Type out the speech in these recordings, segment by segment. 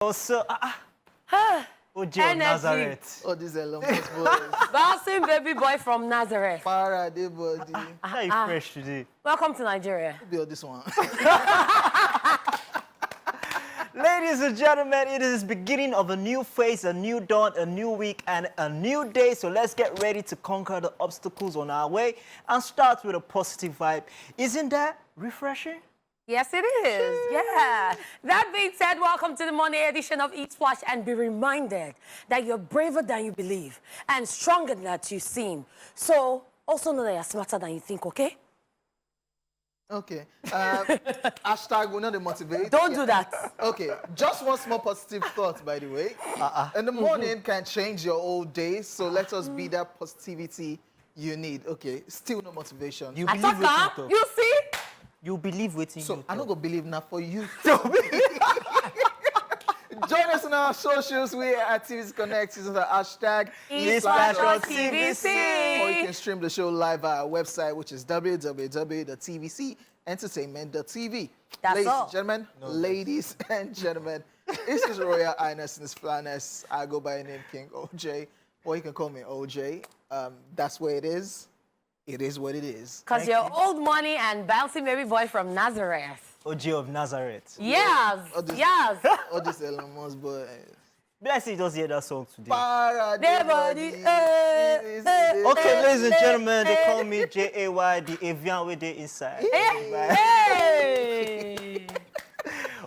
Also, OJ of Nazareth. Oh, this is a long boys. Bouncing baby boy from Nazareth. Para, they body. How you fresh today? Welcome to Nigeria. Be on this one. Ladies and gentlemen, it is the beginning of a new phase, a new dawn, a new week, and a new day. So let's get ready to conquer the obstacles on our way and start with a positive vibe. Isn't that refreshing? Yes, it is. Yeah. That being said, welcome to the Monday edition of ESplash, and be reminded that you're braver than you believe and stronger than you seem. So also know that you're smarter than you think, okay? Okay. Hashtag will not motivate. Don't do that. Okay. Just one small positive thought, by the way. In the morning can change your whole day, so let us be that positivity you need. Okay. Still no motivation. You I believe thought what you see? You believe waiting. So you I'm talk. not gonna believe now for you. Join us on our socials. We are at TVC Connect. Use the hashtag ESplash on TVC. Or you can stream the show live at our website, which is www.tvcentertainment.tv. That's Ladies all. and gentlemen, ladies and gentlemen, this is Royal Highness in his flanness. I go by the name King OJ, or you can call me OJ. That's where it is. It is what it is. Because you're old money and bouncing baby boy from Nazareth. OJ of Nazareth. Yes. Yes. All this Elon Musk boy. Let's see, just hear that song today. Okay, Okay, ladies and gentlemen, they call me J-A-Y, the avian with the inside. Hey.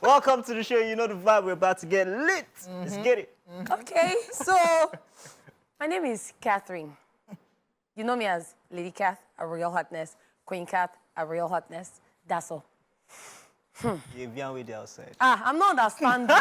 Welcome to the show. You know the vibe. We're about to get lit. Let's get it. Okay, so my name is Catherine. You know me as Lady Cath, a real hotness, Queen Cath, a real hotness. That's all. The avian with the outside. I'm not understanding.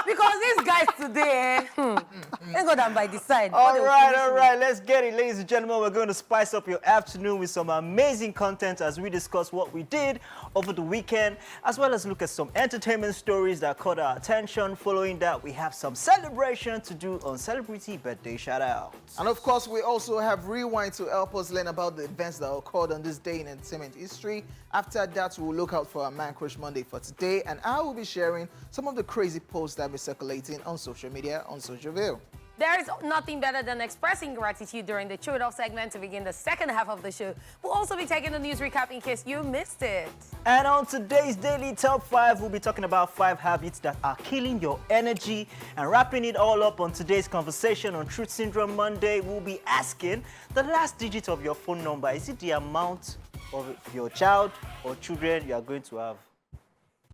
Because these guys today, thank God I'm by the side. All right, let's get it. Ladies and gentlemen, we're going to spice up your afternoon with some amazing content as we discuss what we did over the weekend, as well as look at some entertainment stories that caught our attention. Following that, we have some celebration to do on Celebrity Birthday Shoutouts. And of course, we also have Rewind to help us learn about the events that occurred on this day in entertainment history. After that, we'll look out for our Man Crush Monday for today, and I will be sharing some of the crazy posts that have been circulating on social media on Socialville. There is nothing better than expressing gratitude during the Chew It Off segment to begin the second half of the show. We'll also be taking the news recap in case you missed it. And on today's Daily Top 5, we'll be talking about 5 habits that are killing your energy. And wrapping it all up on today's conversation on Truth Syndrome Monday, we'll be asking the last digit of your phone number. Is it the amount of your child or children you are going to have?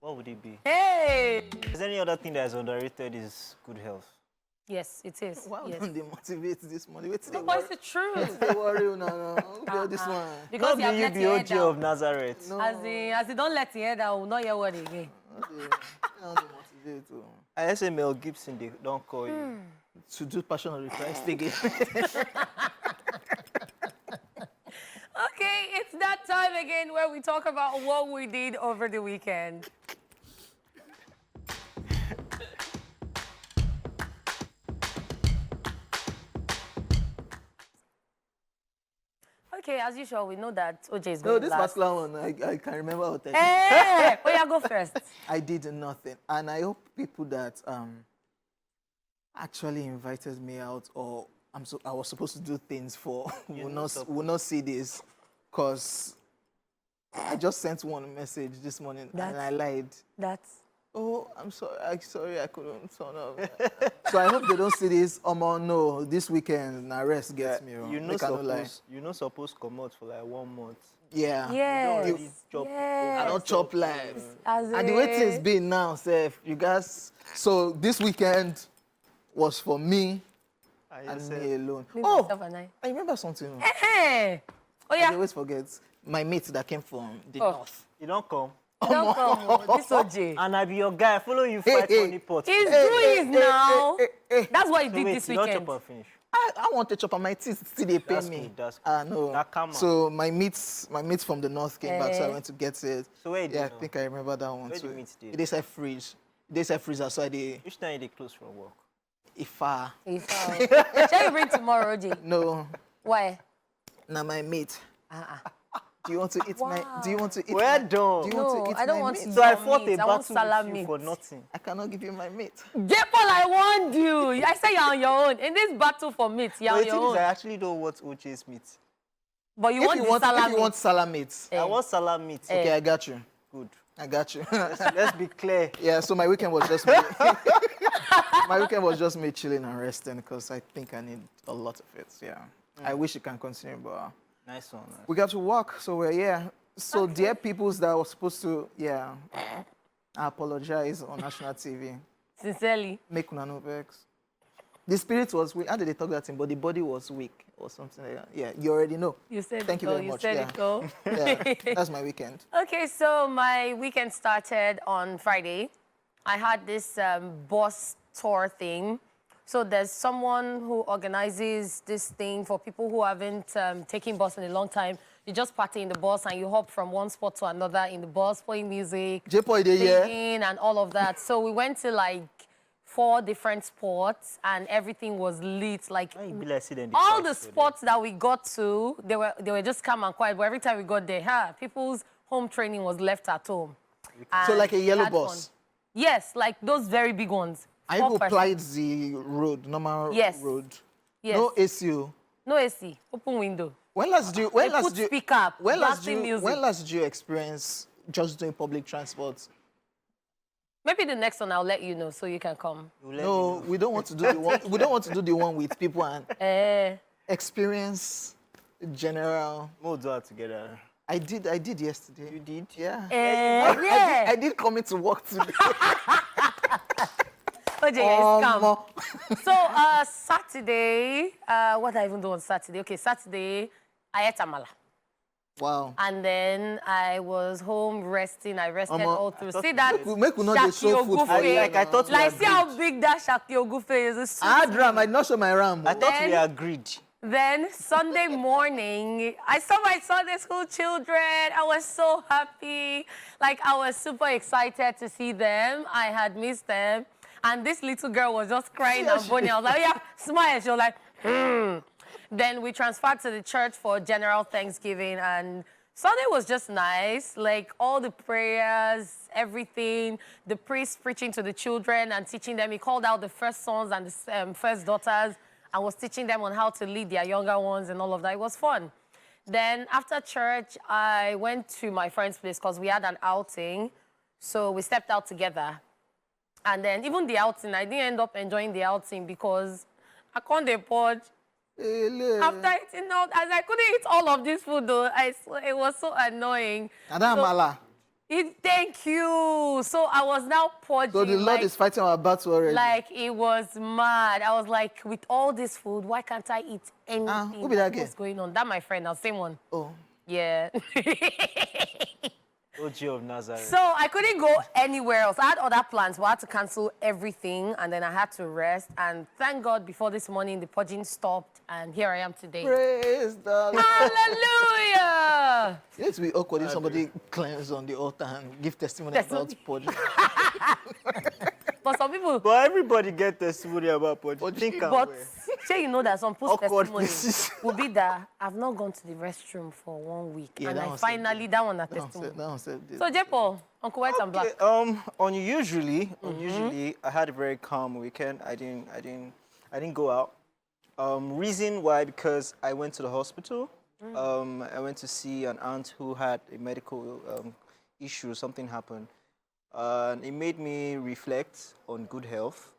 What would it be? Hey! Is there any other thing that is underrated is good health? Yes, it is. Why Yes. don't they motivate this morning? Wait till No, they but worry. it's the truth. They worry, no. Go this one. Because Not you have you let be your head OJ down. of Nazareth. No. As in don't let your head down, we'll not hear what again. Don't they motivate too. I say Mel Gibson, they don't call you. To do Passion of the Christ again. Okay, it's that time again where we talk about what we did over the weekend. Okay, as usual, we know that OJ is No, going this last. particular one, I can remember how to Hey, oh yeah, go first. I did nothing. And I hope people that actually invited me out or I was supposed to do things for will not see this, because I just sent one message this morning and I lied. That's... Oh, I'm sorry I couldn't turn up. So I hope they don't see this. No, this weekend, rest gets me wrong. You're not supposed to come out for like 1 month. Yeah. Yes. I don't chop live. As And the way things been now, Seth, you guys. So this weekend was for me and me alone. I remember something. Hey. Oh yeah. I always forget. My mate that came from the north. You don't come. Don't come, this OJ. And I be your guy, follow you fight on the pot. He's doing it now. That's what he did this You don't weekend. chop and finish. I want to chop on my teeth, still they pay That's me. good, that's good. No. That come on. So my mates from the north came back, so I went to get it. So where I think I remember that one Where too. the meat dey? They say fridge. They say freezer, so I did. Which time they close from work? Shall you bring tomorrow, OJ? No. Why? Now my mate. Do you want to eat my? Do you want to eat? We're my, done. Do you want to No, eat I don't my want meat? to. So I Your fought meat. a I want battle with salami. you for nothing. I cannot give you my meat. J. Paul, I warned you. I say you're on your own. In this battle for meat, you're But on the your thing is, own. I actually don't want OJ's meat. But you want the salami. If you want salad meat, I want salad meat. okay, I got you. Good. I got you. Let's be clear. Yeah, so my weekend was just me. My weekend was just me chilling and resting because I think I need a lot of it. Yeah. I wish it can continue, but Nice one. we got to work, so we're here. So dear peoples that were supposed to, I apologize on national TV. Sincerely. Make una no vex. The spirit was weak. How did they talk that thing? But the body was weak or something like that. Yeah, you already know. You said Thank it you all. very You much. said Yeah. it all. Yeah, that's my weekend. Okay, so my weekend started on Friday. I had this bus tour thing. So there's someone who organizes this thing for people who haven't taken bus in a long time. You just party in the bus and you hop from one spot to another in the bus, playing music, J-Boy, singing, and all of that. So we went to like 4 different spots and everything was lit. Like Why you be like sit in all couch the for spots that we got to, they were just calm and quiet. But every time we got there, people's home training was left at home. So And like a we yellow had bus. fun. Yes, like those very big ones. I 4 even persons. applied the road, normal Yes. road. Yes. No ACU. No AC, open window. When last do you, They put speaker up, blasting music. when last did you experience just doing public transport? Maybe the next one I'll let you know so you can come. You let me No, know. we don't want to do the one. We don't want to do the one with people and Eh, experience general. We'll do it together. I did yesterday. You did? Yeah. yeah. I did come into work today. OJ, yes, come. Omo. So, Saturday, what did I even do on Saturday? Okay, Saturday, I ate amala. Wow. And then I was home resting. I rested Omo, all through. I thought See that Make we not dey Shaki show food for Ogufe? you. I thought we Like, see how agreed. big that Shaki Ogufe is. It's I had ram. I did not show my ram. I thought we Then- agreed. Then Sunday morning, I saw my Sunday school children. I was so happy. Like, I was super excited to see them. I had missed them. And this little girl was just crying and moaning. I was like, yeah, smile. She was like, Then we transferred to the church for general Thanksgiving. And Sunday was just nice. Like, all the prayers, everything. The priest preaching to the children and teaching them. He called out the first sons and the first daughters. I was teaching them on how to lead their younger ones and all of that. It was fun. Then after church, I went to my friend's place because we had an outing. So we stepped out together. And then even the outing, I didn't end up enjoying the outing because I can't afford. After eating out, as I couldn't eat all of this food though, it was so annoying. Adam Mala. Thank you. So I was now purging. So the Lord is fighting our battle already. Like, it was mad. I was like, with all this food, why can't I eat anything? who be that What's girl? going on? That my friend, the same one. Oh. Yeah. OG of Nazareth. So I couldn't go anywhere else. I had other plans, but I had to cancel everything, and then I had to rest. And thank God, before this morning, the purging stopped, and here I am today. Praise the Lord. Hallelujah! It used to be awkward if somebody cleanse on the altar and give testimony about Testimony. purging. But some people, But everybody get testimony about Purge. Think am but well. say you know that some post Awkward testimony places. will be that I've not gone to the restroom for 1 week, Yeah, and that I one said finally that one a That one testimony. said- that one said this. So Jepo, Uncle White and Black. Okay, unusually, I had a very calm weekend. I didn't go out. Reason why? Because I went to the hospital. I went to see an aunt who had a medical issue. Something happened. It made me reflect on good health.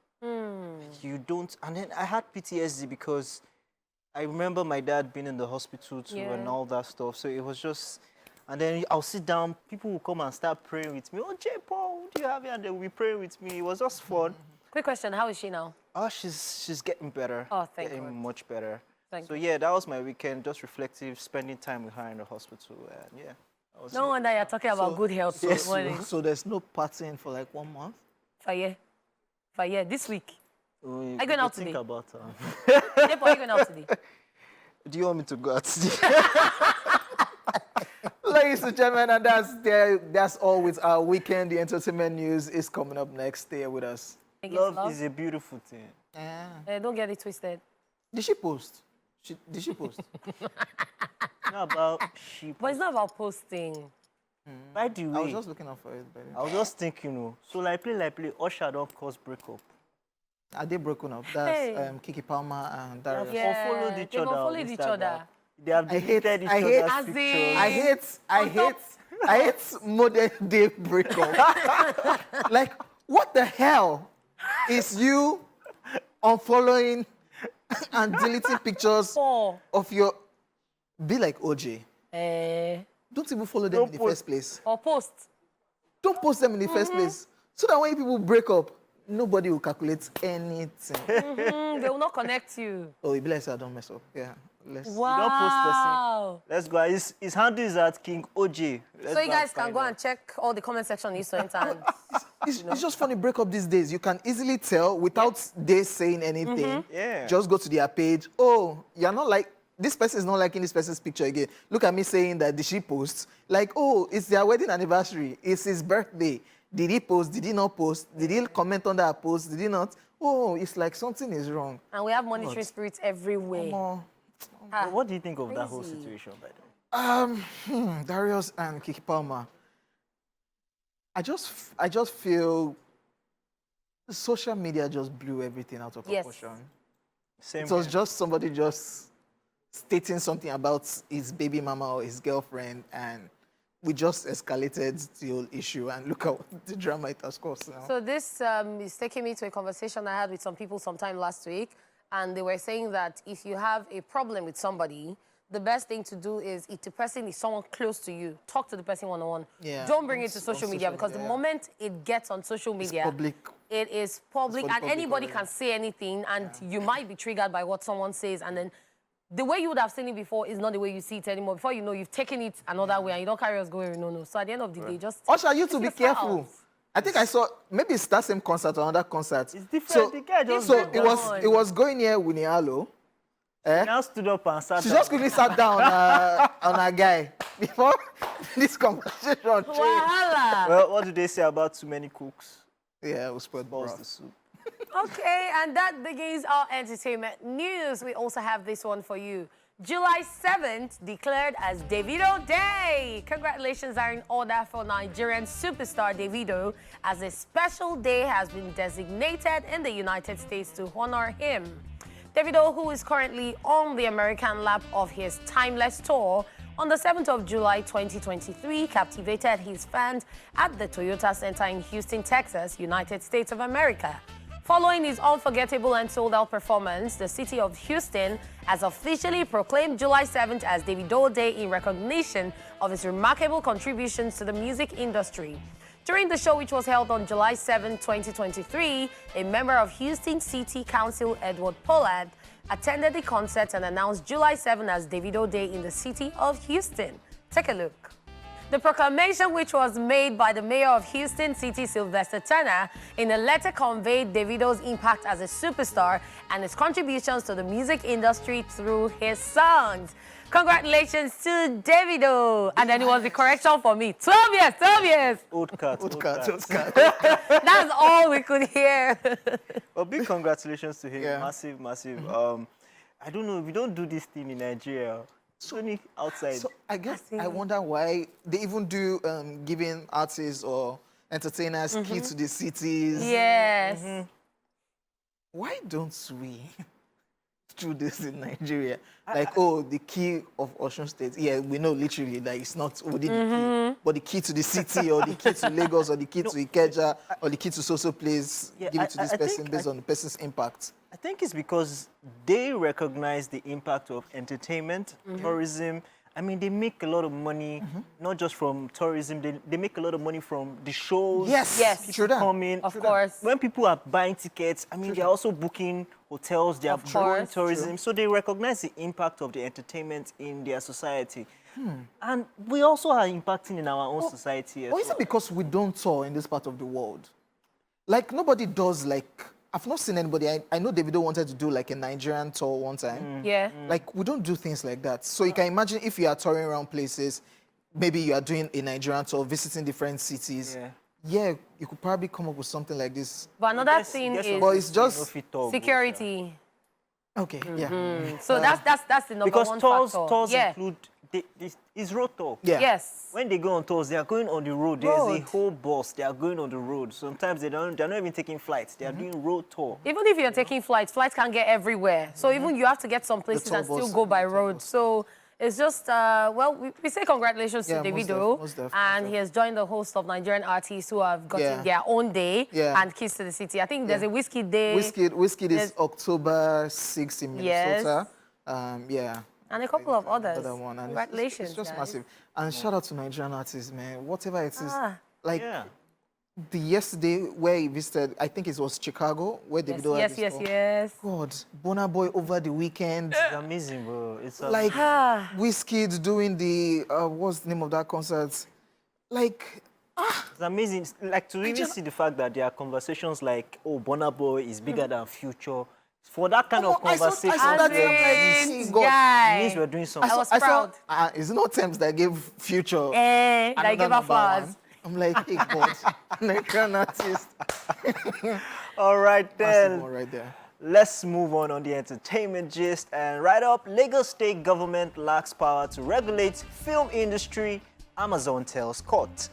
You don't, and then I had PTSD because I remember my dad being in the hospital too and Yeah. all that stuff. So it was just, and then I'll sit down, people will come and start praying with me. Oh, J. Paul, what do you have here? And they will be praying with me. It was just fun. Quick question, how is she now? Oh, she's getting better. Oh, thank getting God. much better. Thank So yeah, that was my weekend, just reflective, spending time with her in the hospital, and yeah. That was No wonder you're talking about good health this morning. So there's no partying for like 1 month? Faye, this week. We- Are you going out think today? about Jepo, are you going out today? Do you want me to go out today? Ladies and gentlemen, and that's all with our weekend. The entertainment news is coming up next. Stay with us. Think it's Love is a beautiful thing. Don't get it twisted. Did she post? Did she post? Not about sheep. But it's not about posting. By the I way, was just looking up for it. But I was just thinking, so like play, Usher don't cause breakup. are they broken up? That's Hey. Kiki Palmer and Darius. Yeah, Unfollowed each they've other on unfollowed each Instagram. other. They have I hate- deleted each I hate- other's As in- pictures. I hate modern day breakup. Like, what the hell is you unfollowing and deleting pictures Oh, of your... Be like OJ. eh, Don't even follow them in the first place. or post. Don't post them in the first place. So that when people break up, nobody will calculate anything. They will not connect you. Oh, it be like, I don't mess up. Yeah. Let's... Wow. Let's go. His handle is at King OJ. So you guys can go and check all the comment section you saw enter. And It's just funny breakup these days. You can easily tell without they saying anything. Yeah. Just go to their page. Oh, you're not like... This person is not liking this person's picture again. Look at me saying that, did she post? Like, oh, it's their wedding anniversary. It's his birthday. Did he post? Did he not post? Did he comment on that post? Did he not? Oh, it's like something is wrong. we have monitoring spirits everywhere. Oh, What do you think of that whole Crazy. situation, by the way? Darius and Kiki Palmer. I just feel social media just blew everything out of Yes. proportion. Same It was here. just somebody just stating something about his baby mama or his girlfriend, and we just escalated the whole issue, and look at the drama it has caused now. So this is taking me to a conversation I had with some people sometime last week, and they were saying that if you have a problem with somebody, the best thing to do is, if the person is someone close to you, talk to the person one-on-one. Yeah. Don't bring it to On social media, social because media, the yeah. moment it gets on social media, public. it is public, It's for the and public anybody already. can say anything, and you might be triggered by what someone says, and then the way you would have seen it before is not the way you see it anymore. Before you know, you've taken it another way, and you don't carry us going, no. So at the end of the day, just... Usher, you to be yourself. careful. I think I saw, maybe it's that same concert or another concert. It's different. So, The guy just so went it was going here with Nialo. now stood up and sat She down. just quickly sat down on a guy before this conversation changed. Wahala. Well, what do they say about too many cooks? Yeah, it was spoiled Balls broth. the soup. Okay, and that begins our entertainment news. We also have this one for you. July 7th, declared as Davido Day. Congratulations are in order for Nigerian superstar Davido, as a special day has been designated in the United States to honor him. Davido, who is currently on the American lap of his Timeless Tour, on the 7th of July 2023, captivated his fans at the Toyota Center in Houston, Texas, United States of America. Following his unforgettable and sold-out performance, the city of Houston has officially proclaimed July 7th as Davido Day in recognition of his remarkable contributions to the music industry. During the show, which was held on July 7, 2023, a member of Houston City Council, Edward Pollard, attended the concert and announced July 7 as Davido Day in the city of Houston. Take a look. The proclamation, which was made by the mayor of Houston City, Sylvester Turner, in a letter conveyed Davido's impact as a superstar and his contributions to the music industry through his songs. Congratulations to Davido. And then it was the correction for me. 12 years, 12 years. Old cat. Old cat, old cat. That's all we could hear. Well, big congratulations to him. Yeah. Massive, massive. I don't know. We don't do this thing in Nigeria. It's only outside. So I guess see. I wonder why they even do giving artists or entertainers key to the cities. Yes. Why don't we do this in Nigeria? Like, oh, the key of Osun State. Yeah, we know literally that it's not within the key, but the key to the city, or the key to Lagos, or the key to Ikeja, or the key to so place. Yeah, give it to this I person think- based on the person's impact. I think it's because they recognize the impact of entertainment, tourism. I mean, they make a lot of money, not just from tourism. They make a lot of money from the shows. Yes, Yes. true that. Coming. Of course. When people are buying tickets, I mean, they're also booking hotels, they are Of growing course. tourism. So they recognize the impact of the entertainment in their society. And we also are impacting in our own society as Or is it because we don't tour in this part of the world? Like, nobody does, like, I've not seen anybody. I know Davido wanted to do, like, a Nigerian tour one time. Yeah. Like, we don't do things like that. So you can imagine if you are touring around places, maybe you are doing a Nigerian tour, visiting different cities. Yeah, you could probably come up with something like this. But another Guess- thing guess is what But it's we no just fit talk, security. Okay, yeah. So that's the number Because one tours, factor. tours Yeah. include it's road tour. Yeah. Yes. When they go on tours, they are going on the road. There's a Road. whole bus. They are going on the road. Sometimes they're not even taking flights. They are doing road tour. Even if you're taking flights can't get everywhere. So even you have to get some places tour and still bus, go by the tour road. bus. So it's just, well, we say congratulations Yeah, to most Davido. most def. And he has joined the host of Nigerian artists who have gotten Yeah. their own day Yeah. and Keys to the City. I think there's Yeah. a Whiskey Day. Whiskey is There's- October 6th in Minnesota. Yes. Yeah. And a couple of others. Another one. And Congratulations, it's just guys. massive. And shout out to Nigerian artists, man. Whatever it is. Like Yeah. the yesterday where he visited, I think it was Chicago, where Davido had Yes, his yes, tour. yes. God, Burna Boy over the weekend. It's amazing, bro. It's Like Ah. Wizkid doing the what's the name of that concert? Like It's amazing. It's like to even just- see the fact that there are conversations like, oh, Burna Boy is bigger than Future. For that kind of I saw conversation, that, I'm like, Andres, God. it means guy. we're doing something. I was proud. It's not Thames that gave Future. That another gave her number flowers. one. I'm like, hey, God, Nigerian artist. All right, Massive then. one right there. Let's move on the entertainment gist. And right up, Lagos state government lacks power to regulate film industry, Amazon tells court.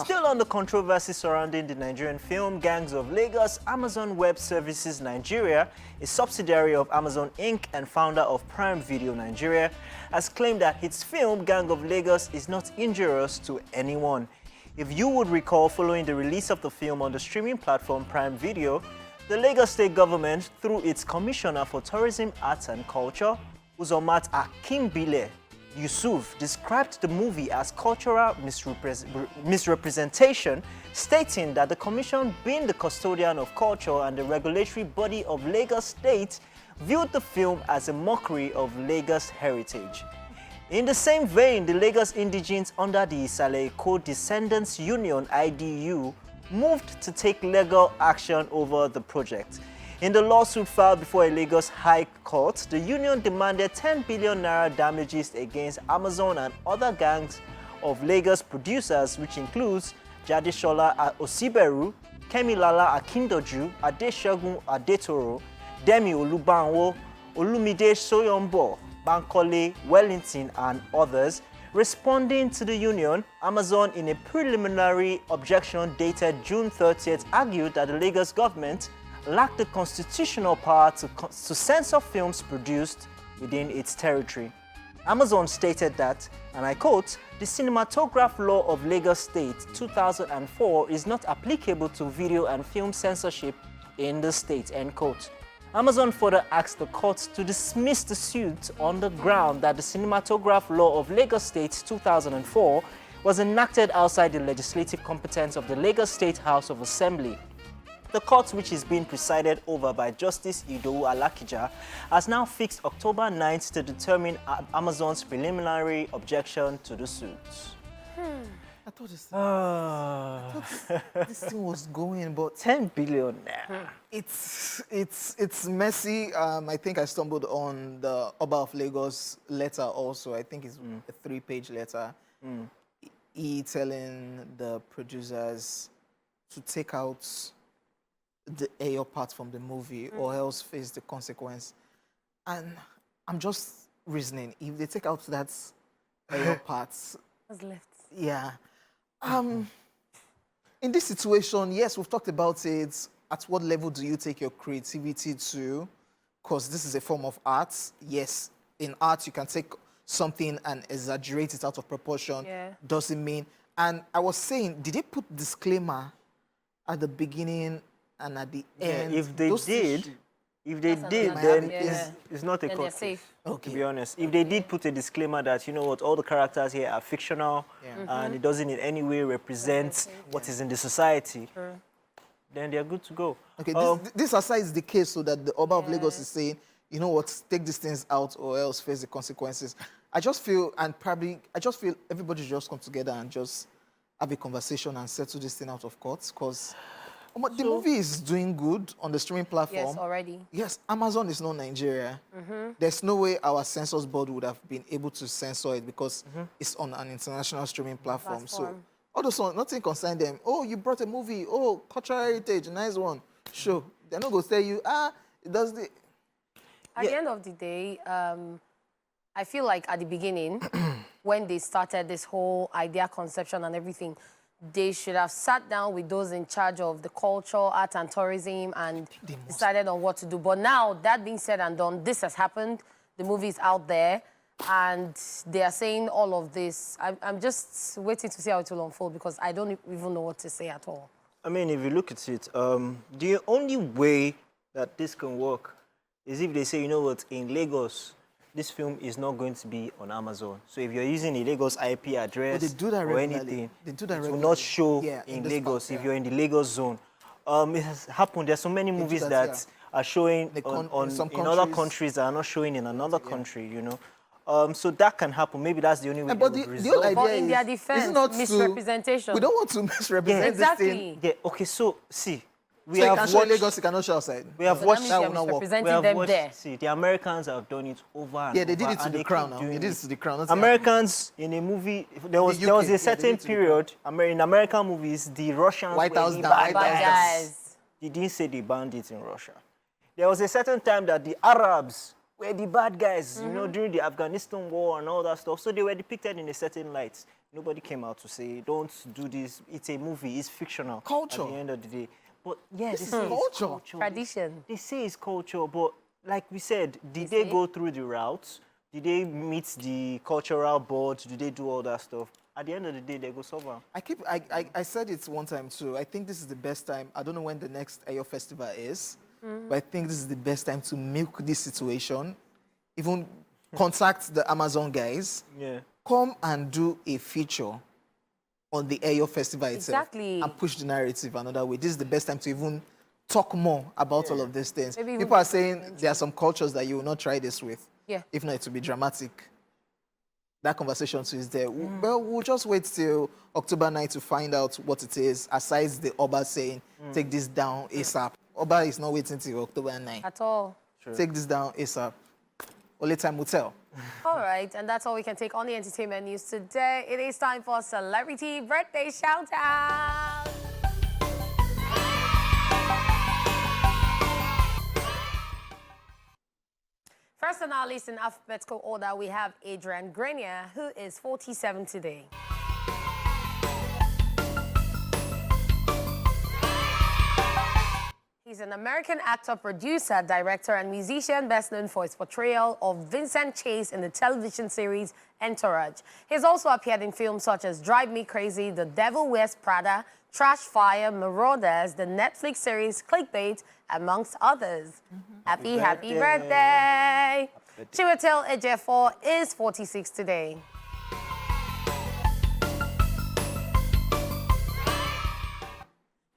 Still on the controversy surrounding the Nigerian film Gangs of Lagos, Amazon Web Services Nigeria, a subsidiary of Amazon Inc. and founder of Prime Video Nigeria, has claimed that its film Gang of Lagos is not injurious to anyone. If you would recall, following the release of the film on the streaming platform Prime Video, the Lagos state government, through its Commissioner for Tourism, Arts and Culture, Uzomat Akimbile Yusuf, described the movie as cultural misrepresentation, stating that the commission, being the custodian of culture and the regulatory body of Lagos State, viewed the film as a mockery of Lagos heritage. In the same vein, the Lagos indigents under the Isale Co-Descendants Union (IDU) moved to take legal action over the project. In the lawsuit filed before a Lagos High Court, the union demanded 10 billion naira damages against Amazon and other gangs of Lagos producers, which includes Jadeshola Osiberu, Kemilala Akindoju, Adeshogun Adetoro, Demi Olubanwo, Olumide Soyombo, Bankole Wellington, and others. Responding to the union, Amazon, in a preliminary objection dated June 30th, argued that the Lagos government lacked the constitutional power to censor films produced within its territory. Amazon stated that, and I quote, "The cinematograph law of Lagos State 2004 is not applicable to video and film censorship in the state," end quote. Amazon further asked the court to dismiss the suit on the ground that the cinematograph law of Lagos State 2004 was enacted outside the legislative competence of the Lagos State House of Assembly. The court, which is being presided over by Justice Idowu Alakija, has now fixed October 9th to determine Amazon's preliminary objection to the suit. I thought this thing was going, but 10 billion naira. it's messy. I think I stumbled on the Oba of Lagos letter also. I think it's a 3-page letter. He telling the producers to take out the Ayo part from the movie or else face the consequence. And I'm just reasoning, if they take out that Ayo part, What's left? yeah. In this situation, yes, we've talked about it. At what level do you take your creativity to? Because this is a form of art. Yes, in art, you can take something and exaggerate it out of proportion. Yeah. Doesn't mean. And I was saying, did they put disclaimer at the beginning and at the end? If they Those did, things- then yeah. it's not a Then court they're safe. case, Okay. to be honest. If they did put a disclaimer that, you know what, all the characters here are fictional and it doesn't in any way represent what is in the society, then they're good to go. Okay, this aside is the case so that the Oba of Lagos is saying, you know what, take these things out or else face the consequences. I just feel everybody should just come together and just have a conversation and settle this thing out of court because the movie is doing good on the streaming platform. Yes, already. Yes, Amazon is not Nigeria. There's no way our censors board would have been able to censor it because it's on an international streaming platform. So, all those ones, nothing concern them. Oh, you brought a movie. Oh, cultural heritage, nice one. Sure. They're not going to tell you, it does the... At the end of the day, I feel like at the beginning, when they started this whole idea conception and everything, they should have sat down with those in charge of the culture, art and tourism and decided on what to do. But now, that being said and done, this has happened. The movie is out there and they are saying all of this. I'm just waiting to see how it will unfold because I don't even know what to say at all. I mean, if you look at it, the only way that this can work is if they say, you know what, in Lagos, this film is not going to be on Amazon. So if you're using a Lagos IP address they do that or regularly. anything, They do that it will regularly. not show Yeah, in in this Lagos part, if you're in the Lagos zone. It has happened. There's so many movies that, that yeah. are showing In some in other countries. countries that are not showing in another country, you know. So that can happen. Maybe that's the only way But they the would whole resolve idea But in their is defense, not to- misrepresentation. we don't want to misrepresent Exactly. this thing. Yeah, okay, so see, we So you have can show watched, Lagos, you cannot show outside. we have So watched, that that means will you're not work. misrepresenting them there. see, the Americans have done it over and Yeah, they did over, it to and the they crown keep now. doing They did it. it to the crown. That's Americans in a movie, there was UK, a yeah, they did certain it to the period, in American movies, the Russians White were House the down, bad White House Bad down. guys. They didn't say they banned it in Russia. There was a certain time that the Arabs were the bad guys, you know, during the Afghanistan war and all that stuff. So they were depicted in a certain light. Nobody came out to say, don't do this. It's a movie. It's fictional. Culture. At the end of the day. But yeah, This they is say it's culture. culture. Tradition. They say it's culture, but like we said, did they go through the routes? Did they meet the cultural board? Did they do all that stuff? At the end of the day, they go solve them. I said it one time too. I think this is the best time. I don't know when the next Ayo festival is, but I think this is the best time to milk this situation. Even contact the Amazon guys. Yeah. Come and do a feature on the Ayo festival itself. Exactly. And push the narrative another way. This is the best time to even talk more about all of these things. Maybe even People are saying there are some cultures that you will not try this with. Yeah. If not, it will be dramatic. That conversation too is there. Well, we'll just wait till October 9 to find out what it is, aside the Oba saying, take this down ASAP. Oba is not waiting till October 9. At all. Take this down ASAP. Only time will tell. All right, and that's all we can take on the entertainment news today. It is time for Celebrity Birthday Shout-Out. First on our list in alphabetical order, we have Adrian Grenier, who is 47 today. He's an American actor, producer, director, and musician best known for his portrayal of Vincent Chase in the television series Entourage. He's also appeared in films such as Drive Me Crazy, The Devil Wears Prada, Trash Fire, Marauders, the Netflix series Clickbait, amongst others. Happy birthday! Chiwetel Ejiofor is 46 today.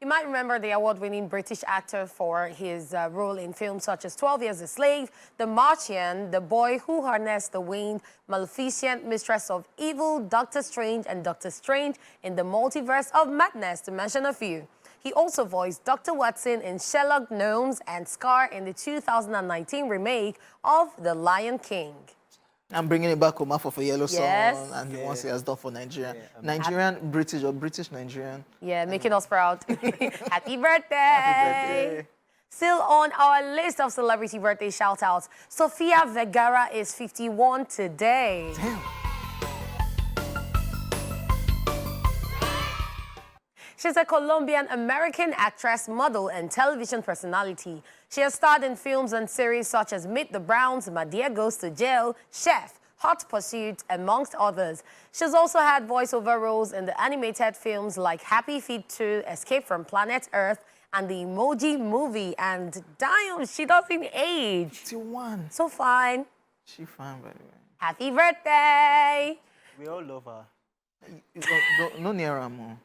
You might remember the award-winning British actor for his role in films such as 12 Years a Slave, The Martian, The Boy Who Harnessed the Wind, Maleficent, Mistress of Evil, Doctor Strange, and Doctor Strange in the Multiverse of Madness, to mention a few. He also voiced Dr. Watson in Sherlock Gnomes and Scar in the 2019 remake of The Lion King. I'm bringing it back Omar for Yellow Sun Yes. and the ones he has done for Nigeria. Nigerian, British or British Nigerian. Yeah, making us proud. Happy birthday! birthday. Still on our list of celebrity birthday shout-outs, Sofia Vergara is 51 today. Damn. She's a Colombian-American actress, model, and television personality. She has starred in films and series such as Meet the Browns, Madea Goes to Jail, Chef, Hot Pursuit, amongst others. She's also had voiceover roles in the animated films like Happy Feet 2, Escape from Planet Earth, and the Emoji Movie. And damn, she doesn't age. 51. So fine. She fine, by the way. Happy birthday! We all love her. No near her more.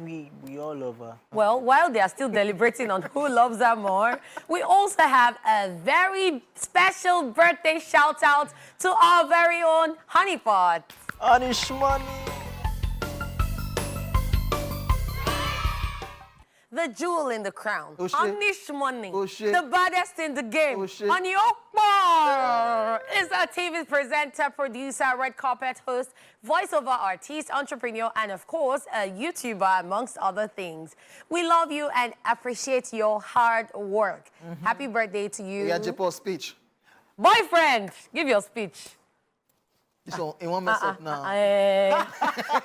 We all love her. Well, while they are still deliberating on who loves her more, we also have a very special birthday shout-out to our very own Honeypot. Anish money. The jewel in the crown. Oh, shit. Anish Money. Oh, shit. The baddest in the game. Oh, shit. Ani Okbar is a TV presenter, producer, red carpet host, voiceover artist, entrepreneur, and of course, a YouTuber, amongst other things. We love you and appreciate your hard work. Happy birthday to you. Yeah, Jepo's speech. Boyfriend, give your speech. This one, it won't mess up now. Oh,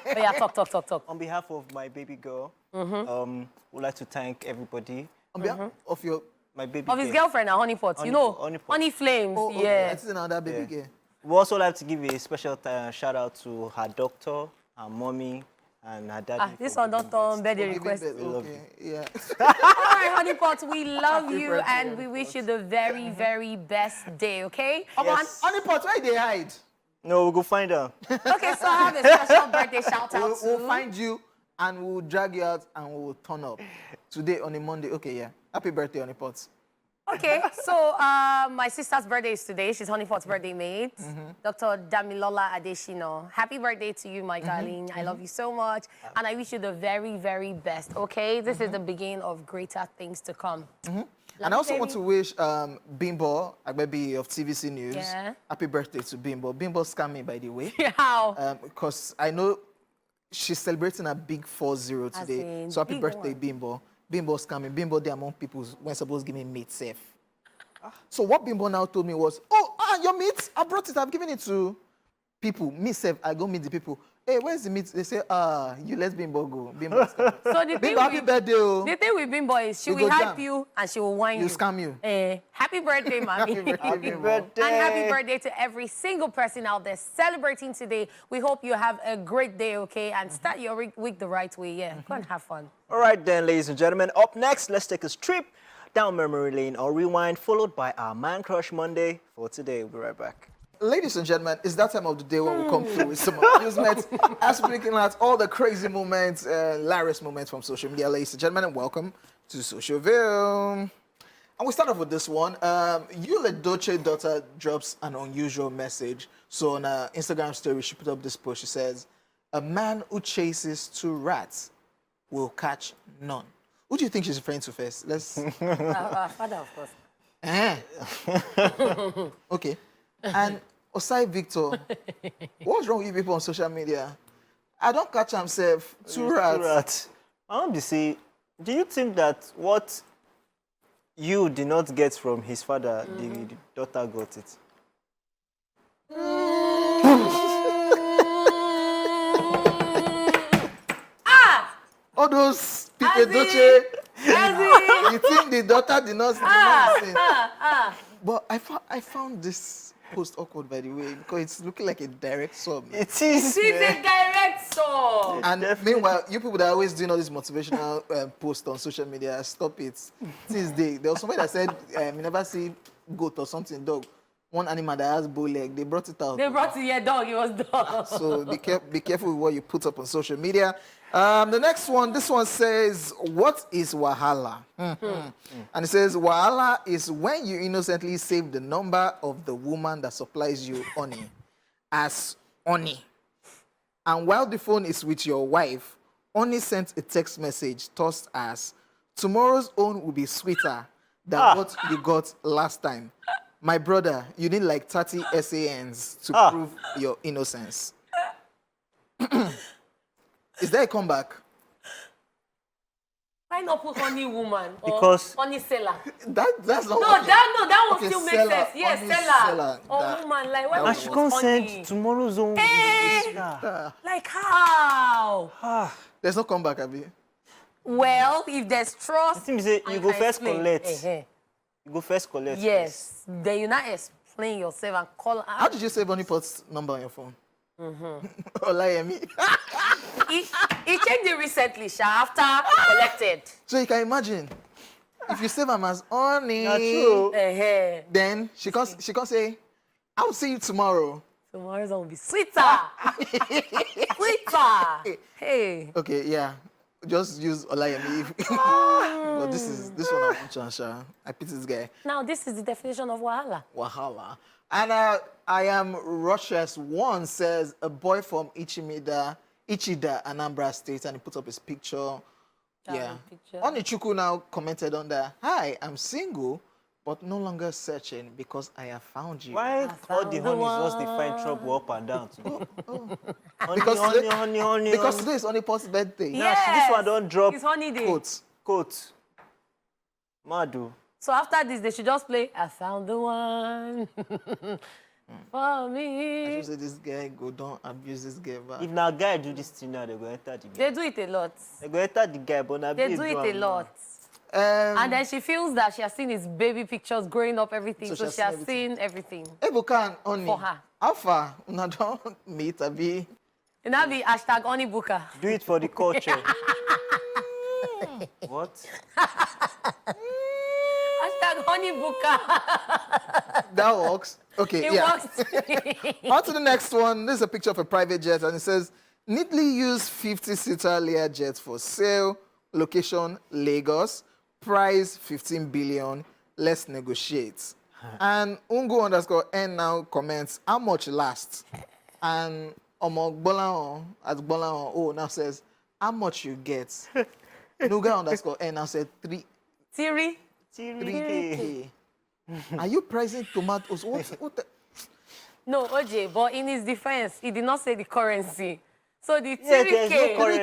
yeah, talk. On behalf of my baby girl, would like to thank everybody. On behalf of your... My baby Of his girl. girlfriend, Honeypot. You know, Honey Flames. Oh, okay. Yeah. That's another baby girl. We also like to give a special shout out to her doctor, her mommy, and her daddy. This one don't turn birthday Giving request. birth, okay, yeah. All right, Honeypot, we love Happy you birthday, and we wish you the very, very best day, okay? Yes. Honeypot, where they hide? No, we'll go find her. Okay, so I have a special birthday shout out to... We'll find you and we'll drag you out and we'll turn up. Today on a Monday. Okay, yeah. Happy birthday, Honeypot. Okay, so my sister's birthday is today. She's Honeypot's birthday mate, Dr. Damilola Adeshino. Happy birthday to you, my darling. I love you so much, and I wish you the very, very best, okay? This is the beginning of greater things to come. And I also want to wish Bimbo, Agbebi of TVC News, happy birthday to Bimbo. Bimbo scammed me, by the way. How? Because I know she's celebrating a big 4-0 today. So happy birthday, Bimbo. Bimbo's coming. Bimbo, they among people when supposed to give me meat safe. So what Bimbo now told me was, your meat? I brought it. I've given it to people. Me safe. I go meet the people. Hey, where's the meat? They say, you let Bimbo go. Bimbo's coming. So the Bimbo, happy birthday. The thing with Bimbo is she will hype you and she will whine you. You scam you. Happy birthday, mommy. Happy birthday. And happy birthday to every single person out there celebrating today. We hope you have a great day, okay? And start your week the right way. Yeah, go and have fun. All right then, ladies and gentlemen. Up next, let's take a trip down memory lane or rewind, followed by our Man Crush Monday for today. We'll be right back. Ladies and gentlemen, it's that time of the day when we come through with some amusement, as we're looking at all the crazy moments, hilarious moments from social media. Ladies and gentlemen, and welcome to Socialville. And we start off with this one. Yule Doce daughter drops an unusual message. So on her Instagram story, she put up this post. She says, "A man who chases 2 rats will catch none." Who do you think she's referring to first? Let's... Father, of course. Okay. And Osai Victor, what's wrong with you people on social media? I don't catch himself 2 rats. I want to say, do you think that what you did not get from his father, the daughter got it? All those Pipe Doce, you think the daughter did not see? But I found this post awkward, by the way, because it's looking like a direct sub. It is. She's a director. And meanwhile, you people that are always doing all these motivational posts on social media, stop it. Since there was somebody that said, you never see goat or something, dog. One animal that has bow leg, they brought it out. They brought it, yeah, dog. It was dog. So be careful with what you put up on social media. The next one, this one says, what is wahala? And it says, wahala is when you innocently save the number of the woman that supplies you honey as honey. And while the phone is with your wife, honey sent a text message tossed as, tomorrow's own will be sweeter than what you got last time. My brother, you need like 30 SANs to prove your innocence. Is there a comeback? Why not put honey woman or Because honey seller? That's not That one okay, still makes seller, sense. Yes, honey seller. seller, Or that- woman, like why And not she put can't honey? send tomorrow's own. Like how? There's no comeback, Abi. Well, if there's trust, I think you say you I go can first explain. collect. You go first collect. Yes. Then you not explain yourself and call How out. did you save Honeypot's number on your phone? Olayemi. He changed it recently, Sha, after collected. So you can imagine, if you save him as honey, Yeah, true. then she can't say, I'll see you tomorrow. Tomorrow's gonna be sweeter. Sweeter. Hey. Okay, yeah. Just use Olayemi. But this one I want Chansha. I pity this guy. Now, this is the definition of wahala. Wahala. And I am Russia's one says a boy from Ichida, Anambra State, and he put up his picture. Yeah. Onichuku now commented on that. Hi, I'm single, but no longer searching because I have found you. Why all the honeys just they find trouble up and down today? Honey. Because today is Honeypot's birthday. Yeah, this one don't drop It's honey day. Quotes. coat. Madu. So after this, they should just play, I found the one for me. I just say this guy go don't abuse this guy. If now guy do this thing now, they go enter the guy. They do it a lot. They go enter the guy, but now They do it a lot. And then she feels that she has seen his baby pictures growing up, everything. So she has seen everything. Ebuka and For her. How far? Una don't meet, abi? And that be hashtag #Onibuka. Do it for the culture. What? Hashtag #Onibuka. That works. Okay, It yeah. works. On to the next one. This is a picture of a private jet, and it says, neatly used 50-seater Lear jet for sale. Location, Lagos. Price, 15 billion. Let's negotiate. And Ungo_N now comments, how much last? And Omogbolan at Bolan oh now says, how much you get? Nuga_N now said 3K. 3K. Are you pricing tomatoes? What the? No, OJ, but in his defense, he did not say the currency. So the 3K. Yeah,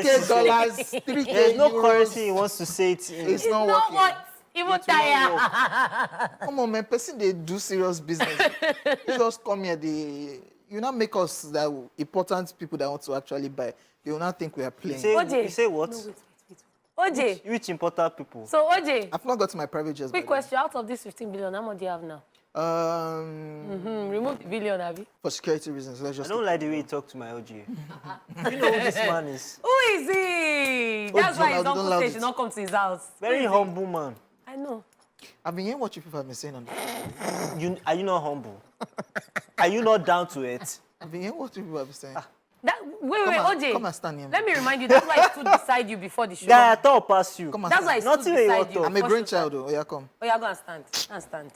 there's no currency. $3K, 3K There's no euros. currency he wants to say it in. It's not working. what? Even tire. Come on, man. Person, they do serious business. You just come here, you not make us that important people that want to actually buy. They will not think we are playing. OJ. You say what? No, wait. OJ. Which important people? So, OJ, I've not got to my private jets. quick question. Out of this 15 billion, how much do you have now? Remove the billion, Abby. For security reasons, let's I just. don't like the way you talk to my OG. You know who this man is? Who is he? That's why his uncle says he should not come to his house. Very humble man. I know. I've been hearing what you people have been saying on that. Are you not humble? Are you not down to it? I've been hearing what you people have been saying. Wait, OJ. Come and stand here. Let me remind you, that's why I stood beside you before the show. Guy, I thought I'll pass you. Come and That's stand. why I stood Nothing you beside want you. to. I'm a before grandchild, though. Oh, yeah, come. Oh, yeah, go and stand. Go and stand.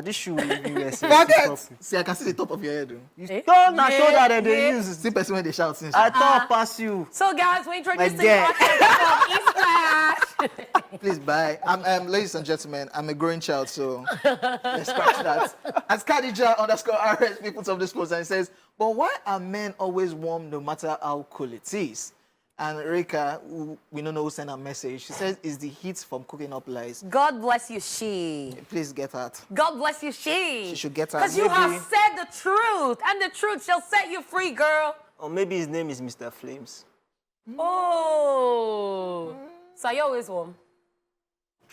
This shoe will be Forget! See, I can see the top of your head, though. You don't not show that and they Yeah. use it. See person when they shout since. I thought I'll pass you. So, guys, we're introducing My dad. our ESplash. Please bye. Ladies and gentlemen, I'm a growing child, so let's scratch that. As Khadija_RS people of this post, and it says, but why are men always warm no matter how cool it is? And Rika, we don't know who sent a message. She says, it's the heat from cooking up lies. God bless you, she. Please get out. God bless you, she. She should get out. Because you have said the truth, and the truth shall set you free, girl. Or maybe his name is Mr. Flames. Oh. So are you always warm?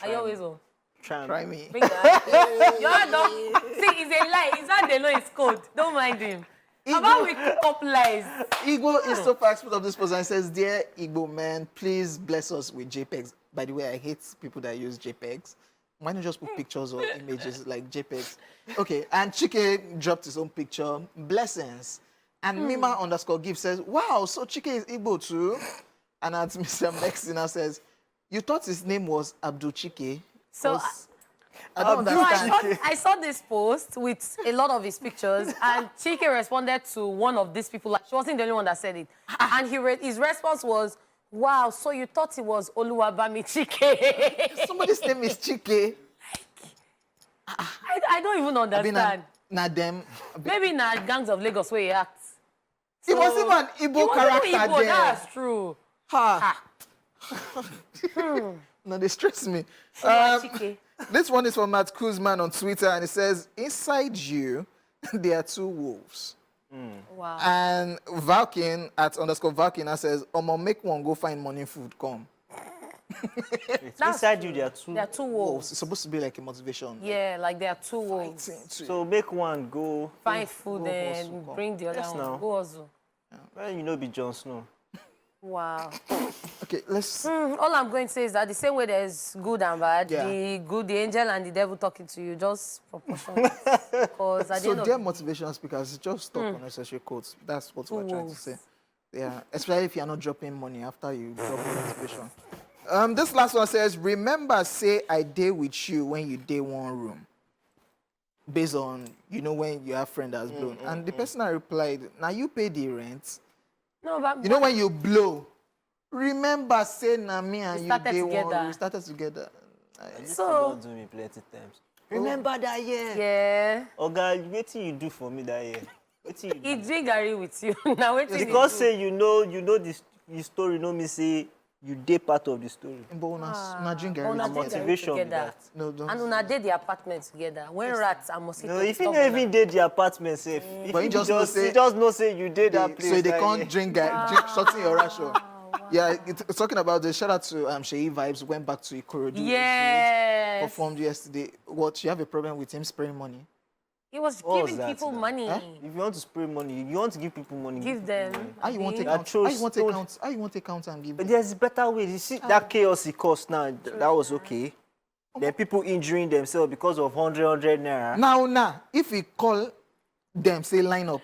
Are you always warm? Try me. Bring that. You're not. See, it's a lie. It's not the law, it's code. Don't mind him. How about we cook up lies? Igbo is so fast of this post and says, dear Igbo man, please bless us with JPEGs. By the way, I hate people that use JPEGs. Why not just put pictures or images like JPEGs? Okay, and Chike dropped his own picture. Blessings. And Mima_Give says, wow, so Chike is Igbo too? And at Mr. Mexina says, you thought his name was Abdul Chike? So I don't no, understand. I saw this post with a lot of his pictures, and Chike responded to one of these people. Like, she wasn't the only one that said it. And his response was, wow, so you thought it was Oluwabami Chike. Somebody's name is Chike. I don't even understand. Na them. Maybe na Gangs of Lagos where he acts. It was even an Igbo character Igbo, there. That's true. Ha. No, they stress me. Chike. This one is from Matt Kuzman on Twitter, and it says, inside you, there are two wolves. Wow. And Valkin, @_Valkin, says, Omo, make one go find morning food, come. Inside you, there are two. There are two wolves. It's supposed to be like a motivation. Yeah, like there are two wolves. So make one go. Find food go and hustle, bring the other Yes, one. now. Go hustle. Well, you know, be Jon Snow. Wow. Okay, let's... All I'm going to say is that the same way there's good and bad, Yeah. the angel and the devil talking to you, just proportion. Because at the So end of dear motivational speakers, just stop unnecessary quotes. That's what we're trying to wolves. say. Yeah, especially if you're not dropping money after you drop the motivation. This last one says, remember, say I day with you when you day one room. Based on, you know, when your friend has blown. And the person I replied, now you pay the rent. No, but You know when you blow, remember, say na me and you started day one together. room. We started together. so Don't do me plenty times. Remember that year? yeah, Oga, what you do for me that year? What you he do? drink Gary with you. Now wait till Because say you know this story, no me say you dey part of the story. But una drink Una everything. did motivation be together. that. No, don't. And una did the apartment together. When rats and mosquitoes. No, if you know even did the apartment safe, if But you you just know say- you just know say you did that place. So they like, can't yeah. drink shorten your ration. Yeah, it's talking about the shout out to Sheyi Vibes, went back to Ikorodu. Yes. Performed yesterday. What, you have a problem with him spraying money? He was What was giving that people now? money. Huh? If you want to spray money, you want to give people money. Give people them. money. How you want to Abi? count? chose- How you want to chose- count? How you want to count and give? But them? there's better ways. You see that chaos it cost now, that was okay. Then people injuring themselves because of 100 naira. Now, if we call them, say line up,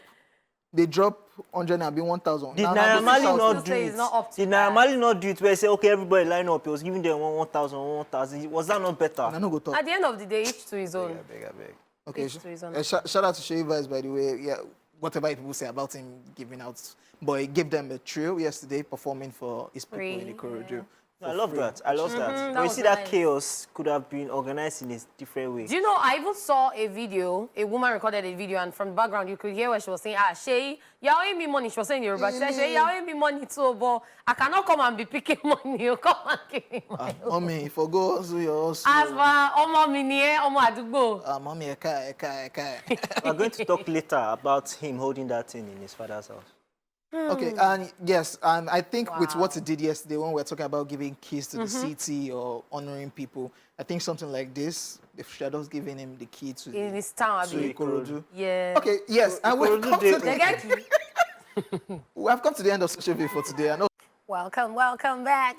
they drop 100 and be 1,000. Did Now, Naira go Marley 6,000. not Still do say it? it's not up to Did that. Naira Marley not do it where he say, okay, everybody line up? He was giving them 1,000, 1,000. Was that not better? I no go talk. At the end of the day, each to his own. I beg. Okay, Each to his own. shout out to Sheyi Vibes, by the way. Yeah, whatever people say about him giving out, but he gave them a thrill yesterday performing for his people in Free, Ikorodu. I love that. I love that. that But you was see, that nice. chaos could have been organized in a different way. Do you know, I even saw a video, a woman recorded a video, and from the background, you could hear where she was saying, Shay, you owe me money. She was saying Yoruba. She said, Shay, you owe me money too, but I cannot come and be picking money. You come and give me money. Mommy, for go also your As for Omo Minie, Omo Adugbo. mommy, eka. We're going to talk later about him holding that thing in his father's house. Okay, and yes, and I think with what he did yesterday, when we were talking about giving keys to the city or honoring people, I think something like this, the Shadow's giving him the key to In his town, to Abi. Ikorodu. Yeah. Okay, yes, and we've Ikorodu come, dey- to They the, get key. we have come to the end of Social View for today. I know Welcome back.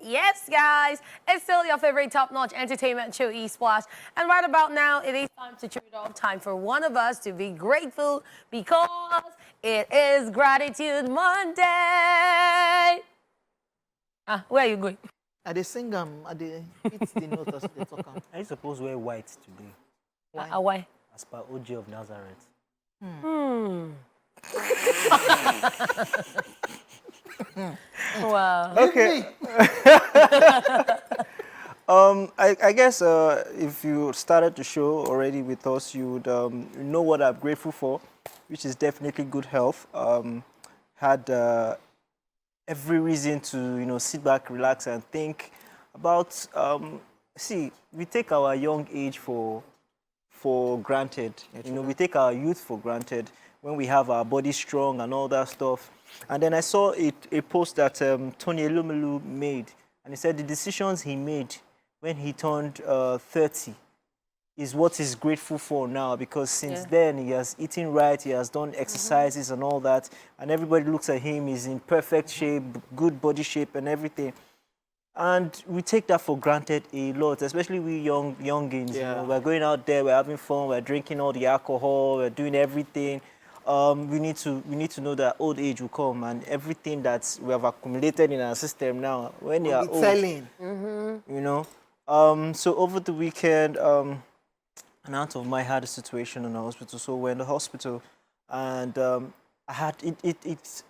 Yes, guys, it's still your favorite top-notch entertainment show, ESplash. And right about now, it is time to trade off. Time for one of us to be grateful because it is Gratitude Monday. Where are you going? I dey sing I dey hit the note as they talk am. Are you supposed to wear white today? Why? As per OG of Nazareth. Wow. Okay. I guess if you started the show already with us, you would know what I'm grateful for, which is definitely good health. Had every reason to sit back, relax, and think about. See, we take our young age for granted. We take our youth for granted when we have our body strong and all that stuff. And then I saw a post that Tony Elumelu made, and he said the decisions he made when he turned 30 is what he's grateful for now, because since then he has eaten right, he has done exercises and all that, and everybody looks at him, he's in perfect shape, good body shape and everything. And we take that for granted a lot, especially we youngins. Yeah. We're going out there, we're having fun, we're drinking all the alcohol, we're doing everything. We need to know that old age will come, and everything that we have accumulated in our system now, when you're old, Telling. So over the weekend, an aunt of mine had a situation in the hospital. So we're in the hospital, and I had it's.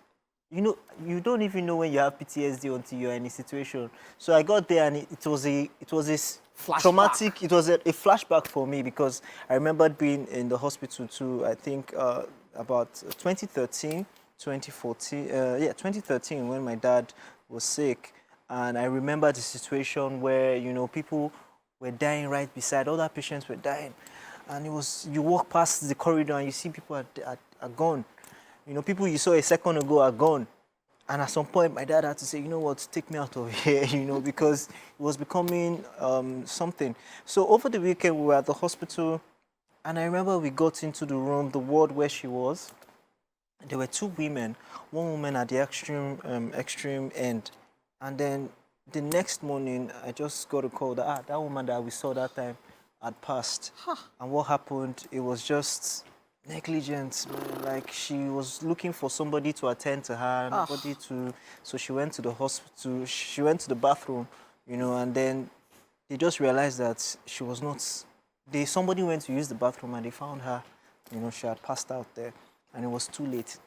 You don't even know when you have PTSD until you're in a situation. So I got there, and it was a Flashback. traumatic. It was a flashback for me, because I remembered being in the hospital too. I think about 2013, 2014. 2013, when my dad was sick, and I remember the situation where people were dying right beside, other patients were dying, and you walk past the corridor and you see people are gone. People you saw a second ago are gone. And at some point, my dad had to say, you know what, take me out of here, because it was becoming something. So over the weekend, we were at the hospital, and I remember we got into the room, the ward where she was. There were two women, one woman at the extreme end. And then the next morning, I just got a call that that woman that we saw that time had passed. And what happened, it was just negligence, man. Like, she was looking for somebody to attend to her, so she went to the hospital, she went to the bathroom, and then they just realized that she was not, somebody went to use the bathroom and they found her, she had passed out there, and it was too late.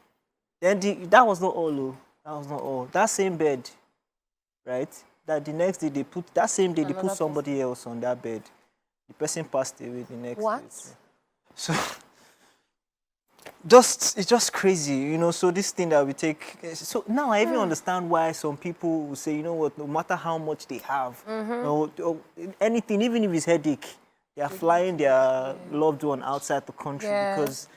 Then that was not all, though. That was not all. That same bed, right, that the next day they put somebody else on that bed. The person passed away the next day. What? So it's just crazy, you know. So this thing that we take, so now I even understand why some people will say, you know what, no matter how much they have, or anything, even if it's headache, they are flying their loved one outside the country because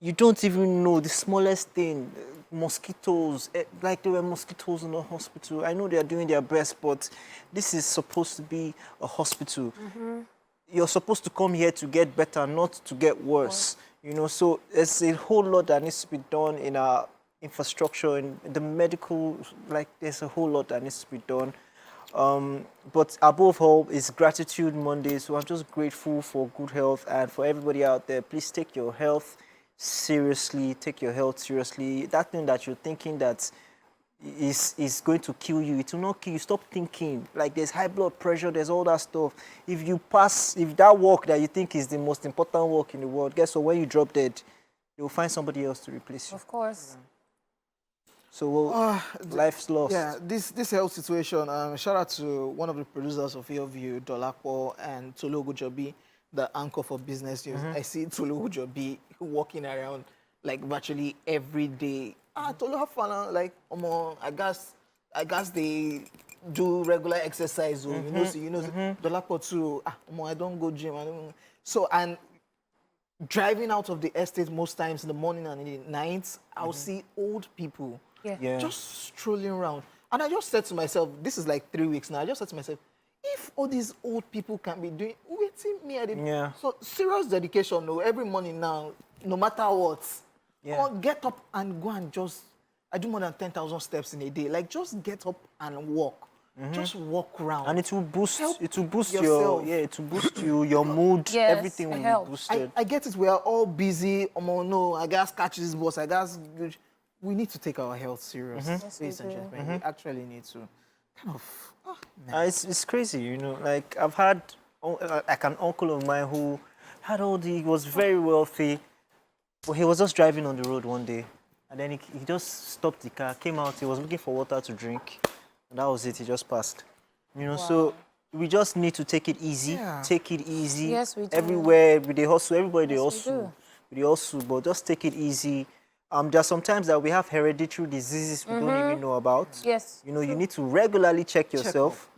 you don't even know the smallest thing. Mosquitoes, like there were mosquitoes in the hospital. I know they are doing their best, but this is supposed to be a hospital. You're supposed to come here to get better, not to get worse. You know, so there's a whole lot that needs to be done in our infrastructure, in the medical, like there's a whole lot that needs to be done. But above all, it's Gratitude Monday, so I'm just grateful for good health, and for everybody out there, please take your health seriously, take your health seriously. That thing that you're thinking that is going to kill you, it will not kill you. Stop thinking. Like there's high blood pressure, there's all that stuff. If that work that you think is the most important work in the world, guess what? When you drop dead, you'll find somebody else to replace you. Of course. So life's lost. Yeah, this health situation, shout out to one of the producers of View, Dolapo and Tolu Ogujobi, the anchor for business news. I see Tolu Ogujobi walking around like virtually every day. Tolu have fun, like, I guess they do regular exercise, you know, Dolapo too, I don't go gym. So, and driving out of the estate most times in the morning and in the night, I'll see old people just strolling around. And I just said to myself, this is like 3 weeks now, I just said to myself, if all these old people can be doing, waiting me at it. So serious dedication, no, every morning now, no matter what, get up and go and I do more than 10,000 steps in a day. Like, just get up and walk. Just walk around. And it will boost, yourself. it will boost your mood, everything will be boosted. I get it, we are all busy. No, I guess catch this boss, we need to take our health serious. Ladies and gentlemen, we actually need to kind of, it's crazy, you know, like I've had like an uncle of mine who he was very wealthy, but he was just driving on the road one day, and then he just stopped the car, came out, he was looking for water to drink, and that was it, he just passed. You know, so we just need to take it easy, take it easy. Yes, we do. Everywhere, with the hustle, everybody hustle, with the hustle, but just take it easy. There are some times that we have hereditary diseases we don't even know about. Yes. You know, you need to regularly check yourself.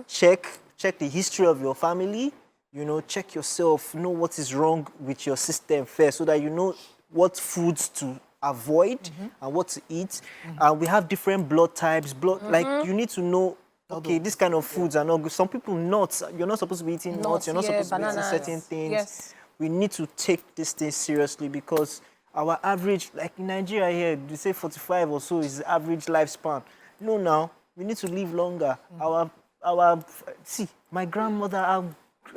Check the history of your family. You know, check yourself, know what is wrong with your system first, so that you know what foods to avoid and what to eat. And we have different blood types. Like, you need to know, okay, this kind of foods are not good. Some people, nuts. You're not supposed to be eating nuts. You're not supposed to be eating certain things. Yes. We need to take this thing seriously, because our average, like in Nigeria here, they say 45 or so is the average lifespan. No, now, we need to live longer. See, my grandmother,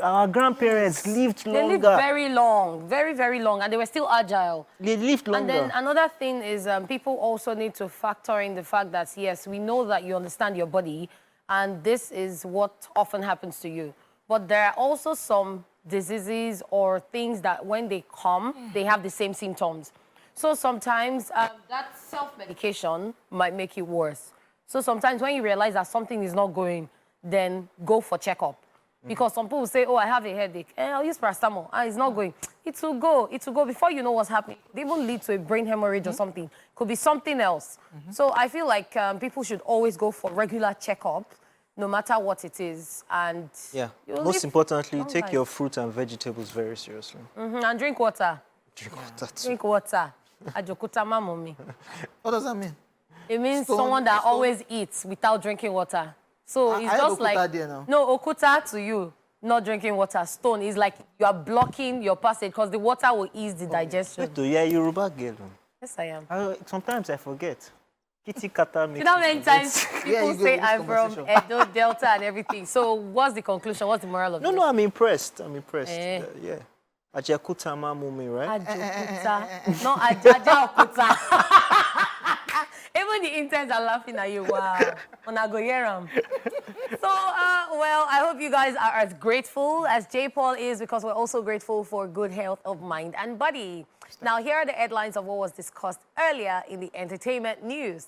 our grandparents lived longer. They lived very long, very, very long, and they were still agile. They lived longer. And then another thing is people also need to factor in the fact that, yes, we know that you understand your body, and this is what often happens to you. But there are also some diseases or things that when they come, they have the same symptoms. So sometimes that self-medication might make it worse. So sometimes when you realize that something is not going, then go for checkup. Because some people say, oh, I have a headache. I'll use paracetamol. It's not going. It will go. It will go before you know what's happening. It even lead to a brain hemorrhage or something. Could be something else. So I feel like people should always go for regular checkup, no matter what it is. And most importantly, take your fruit and vegetables very seriously. And drink water. Drink water too. Drink water. Ajokuta mommy. What does that mean? It means someone that always eats without drinking water. So it's just like, no, okuta to you, not drinking water. Stone is like you are blocking your passage because the water will ease the digestion. Wait, you're a Yoruba girl. Yes, I am. Sometimes I forget. Kitty kata makes you know how many times people say I'm from Edo, Delta and everything. So what's the conclusion? What's the moral of this? No, I'm impressed. I'm impressed. Yeah. Ajakuta mummy, right? Ajakuta. No, Ajakuta. Even the interns are laughing at you. Wow. So, well, I hope you guys are as grateful as J. Paul is, because we're also grateful for good health of mind and body. Now, here are the headlines of what was discussed earlier in the entertainment news.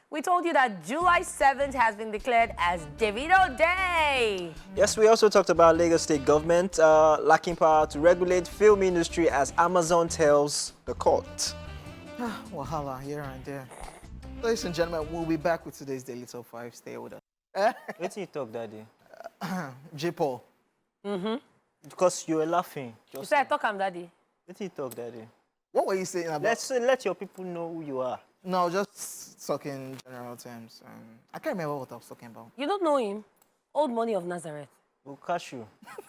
We told you that July 7th has been declared as Davido Day. Yes, we also talked about Lagos State government lacking power to regulate film industry as Amazon tells the court. Wahala here and there. Ladies and gentlemen, we'll be back with today's Daily Top 5. Stay with us. What did you talk, Daddy? J. Paul. Because you were laughing. You said, I talk, I'm daddy. What did you talk, Daddy? What were you saying about? Let your people know who you are. No, just talking general terms. I can't remember what I was talking about. You don't know him? Old Money of Nazareth. We'll catch you.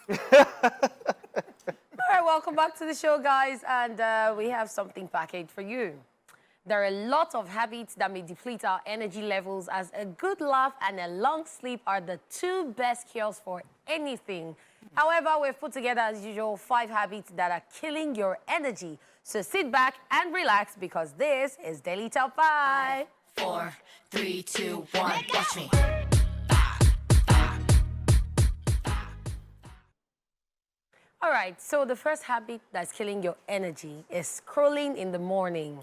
All right, welcome back to the show, guys. And we have something packaged for you. There are a lot of habits that may deplete our energy levels, as a good laugh and a long sleep are the two best cures for anything. However, we've put together, as usual, 5 habits that are killing your energy. So sit back and relax, because this is Daily Top 5. 4, 3, 2, 1, watch me. All right, so the first habit that's killing your energy is scrolling in the morning.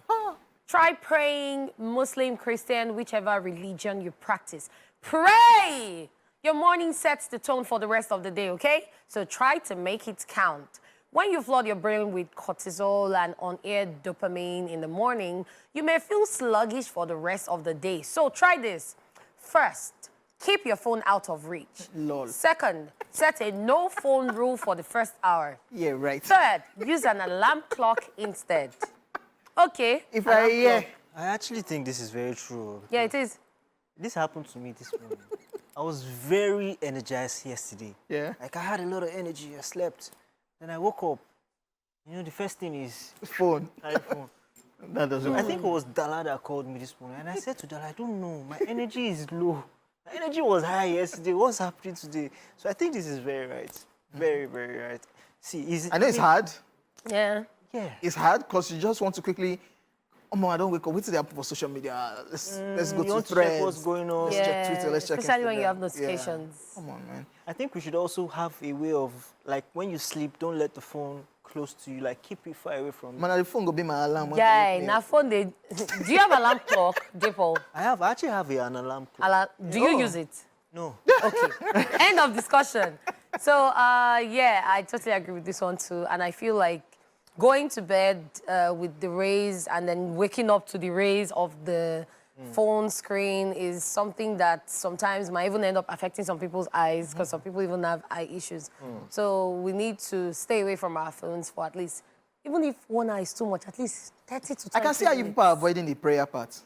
Try praying, Muslim, Christian, whichever religion you practice. Pray! Your morning sets the tone for the rest of the day, okay? So try to make it count. When you flood your brain with cortisol and on-air dopamine in the morning, you may feel sluggish for the rest of the day. So try this. First, keep your phone out of reach. Lol. Second, set a no phone rule for the first hour. Yeah, right. Third, use an alarm clock instead. Okay. If alarm I hear... clock. I actually think this is very true. Yeah, it is. This happened to me this morning. I was very energized yesterday. Yeah. Like, I had a lot of energy. I slept. Then I woke up. You know, the first thing is... Phone. carry phone. That doesn't I think it was Dala that called me this morning. And I said to Dala, I don't know. My energy is low. My energy was high yesterday. What's happening today? So I think this is very right. Very, very right. See, I know it's hard. Yeah. Yeah. It's hard because you just want to quickly... Oh, man, I don't wake up. Wait till they happen for social media. Let's go You to want to check Threads. what's going on. Let's check Twitter. Let's check Especially when you Instagram. have notifications. Yeah. Come on, man. I think we should also have a way of, like, when you sleep, don't let the phone close to you. Like, keep it far away from you. Man, the phone go be my alarm. when they Guy, wake me now up. phone they... Do you have alarm clock, Dipple? I actually have an alarm clock. Alarm... Do you Oh. use it? No. Okay. End of discussion. So, yeah, I totally agree with this one too. And I feel like going to bed with the rays and then waking up to the rays of the phone screen is something that sometimes might even end up affecting some people's eyes, because some people even have eye issues. So we need to stay away from our phones for at least, even if one eye is too much, at least 30 to 20 I can see how you people are avoiding the prayer part.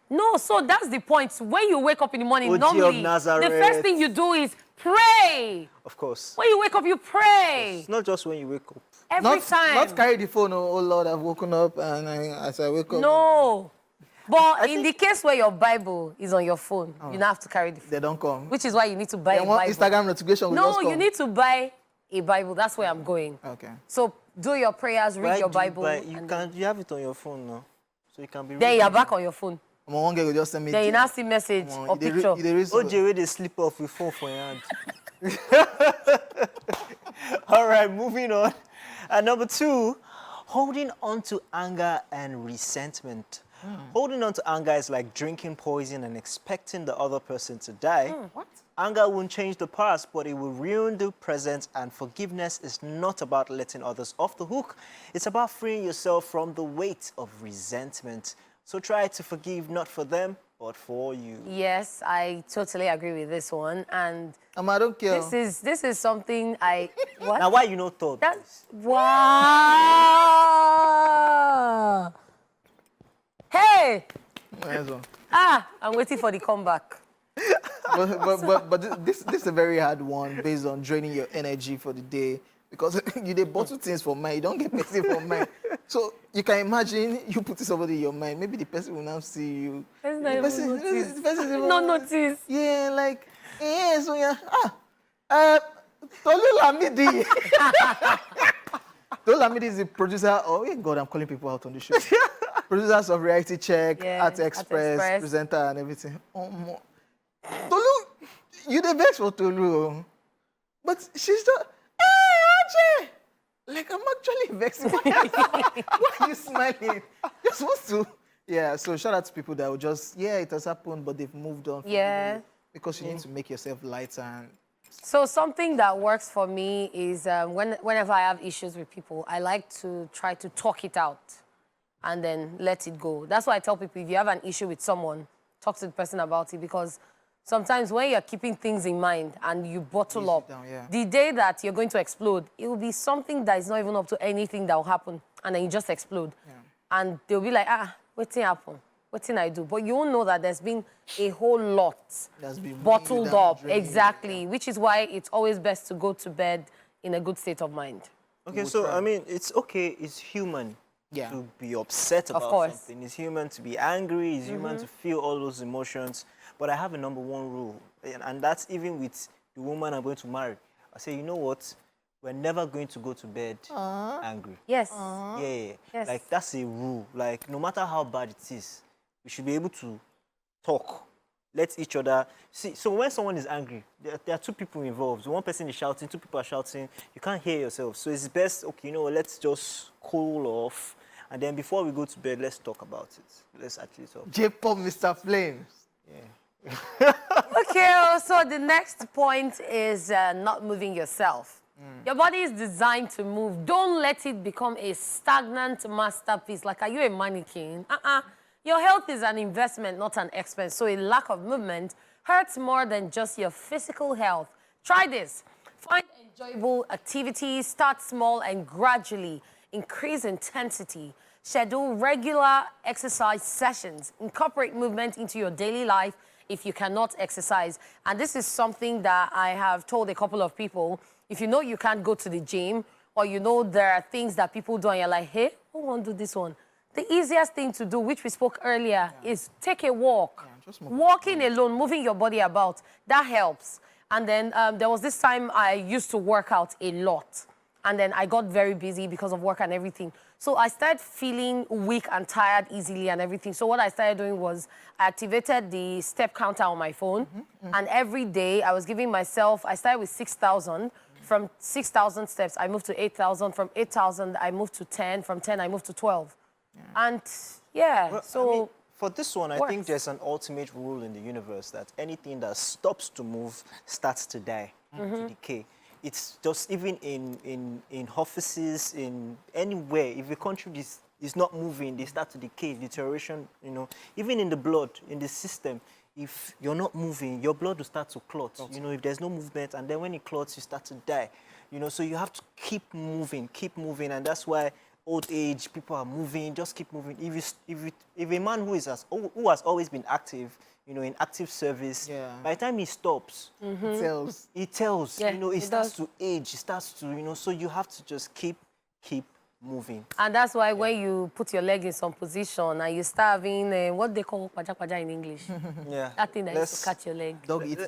No, so that's the point. When you wake up in the morning, OG of normally, the Nazareth. first thing you do is pray. Of course. When you wake up, you pray. It's not just when you wake up. Every time. Not carry the phone. Oh Lord, I've woken up and as I wake up. No. But in the case where your Bible is on your phone, you don't have to carry the phone. They don't come. Which is why you need to buy They a want Bible. Instagram notification. will No, just come. you need to buy a Bible. That's where I'm going. Okay. So do your prayers, read your Bible. You have it on your phone now. So you can be Then you're back on your phone. One girl will just send me. Then you now see message or picture. OJ, where they slip off with phone for your hand. All right, moving on. And number 2, holding on to anger and resentment. Holding on to anger is like drinking poison and expecting the other person to die. What? Anger won't change the past, but it will ruin the present, and forgiveness is not about letting others off the hook. It's about freeing yourself from the weight of resentment. So try to forgive, not for them, but for you. Yes, I totally agree with this one. And I don't care. this is something I... What? Now, why you not thought That, this? wow! Hey! Nice one. I'm waiting for the comeback. but this is a very hard one based on draining your energy for the day, because you dey bottle things for mind, you don't get anything for mind. So you can imagine you putting somebody in your mind, maybe the person will now see you. Person The not person- even notice. the person even- Not notice. Yeah, like, yeah, so yeah. Tolu Lamidi. Tolu Lamidi is the producer. Oh, yeah, God, I'm calling people out on the show. Producers of Reality Check, Yeah, Art Art Express, Express. presenter and everything. Oh, Tolu, you the best for Tolu. But she's just, hey, Archie! Like, I'm actually vexed. Why are you smiling? You're supposed to. Yeah, so shout out to people that will just, yeah, it has happened, but they've moved on. from Yeah. it. Because you need to make yourself lighter. And So something that works for me is whenever I have issues with people, I like to try to talk it out. and then let it go. That's why I tell people, if you have an issue with someone, talk to the person about it, because sometimes when you're keeping things in mind and you bottle up, the day that you're going to explode, it will be something that is not even up to anything that will happen, and then you just explode. And they'll be like, what's happened? What thing I do? But you won't know that there's been a whole lot that's been bottled up. drained, Exactly, which is why it's always best to go to bed in a good state of mind. Okay, so, I mean, it's okay, it's human to be upset about something. It's human to be angry, it's human to feel all those emotions. But I have a number one rule, and that's even with the woman I'm going to marry. I say, you know what? We're never going to go to bed angry. Yes. Yeah. Yes. Like, that's a rule. Like, no matter how bad it is, we should be able to talk. Let each other see. So when someone is angry, there are two people involved. One person is shouting, two people are shouting. You can't hear yourself. So it's best, okay, you know, let's just cool off. And then before we go to bed, let's talk about it. Let's actually talk. J-pop, Mr. Flames. Yeah. Okay, so the next point is not moving yourself. Your body is designed to move. Don't let it become a stagnant masterpiece. Like, are you a mannequin? Your health is an investment, not an expense. So a lack of movement hurts more than just your physical health. Try this. Find enjoyable activities, start small and gradually increase intensity. Schedule regular exercise sessions. Incorporate movement into your daily life if you cannot exercise. And this is something that I have told a couple of people. If you know you can't go to the gym, or you know there are things that people do and you're like, hey, who won't do this one? The easiest thing to do, which we spoke earlier, is take a walk. Walking alone, moving your body about, that helps. And then there was this time I used to work out a lot. And then I got very busy because of work and everything. So I started feeling weak and tired easily and everything. So what I started doing was I activated the step counter on my phone. And every day I was giving myself, I started with 6,000. From 6,000 steps, I moved to 8,000. From 8,000, I moved to 10. From 10, I moved to 12. And Well, so... I mean, for this one, I think there's an ultimate rule in the universe that anything that stops to move starts to die, to decay. It's just even in offices, in anywhere, if a country is not moving, they start to decay, deterioration, you know, even in the blood, in the system. If you're not moving, your blood will start to clot. You know, if there's no movement, and then when it clots, you start to die. You know, so you have to keep moving, and that's why old age, people are moving, just keep moving. If a man who has always been active, you know, in active service, by the time he stops, it tells, you know, it starts to age, it starts to, you know, so you have to just keep moving. And that's why when you put your leg in some position and you start having what they call paja in English. That thing that used to catch your leg.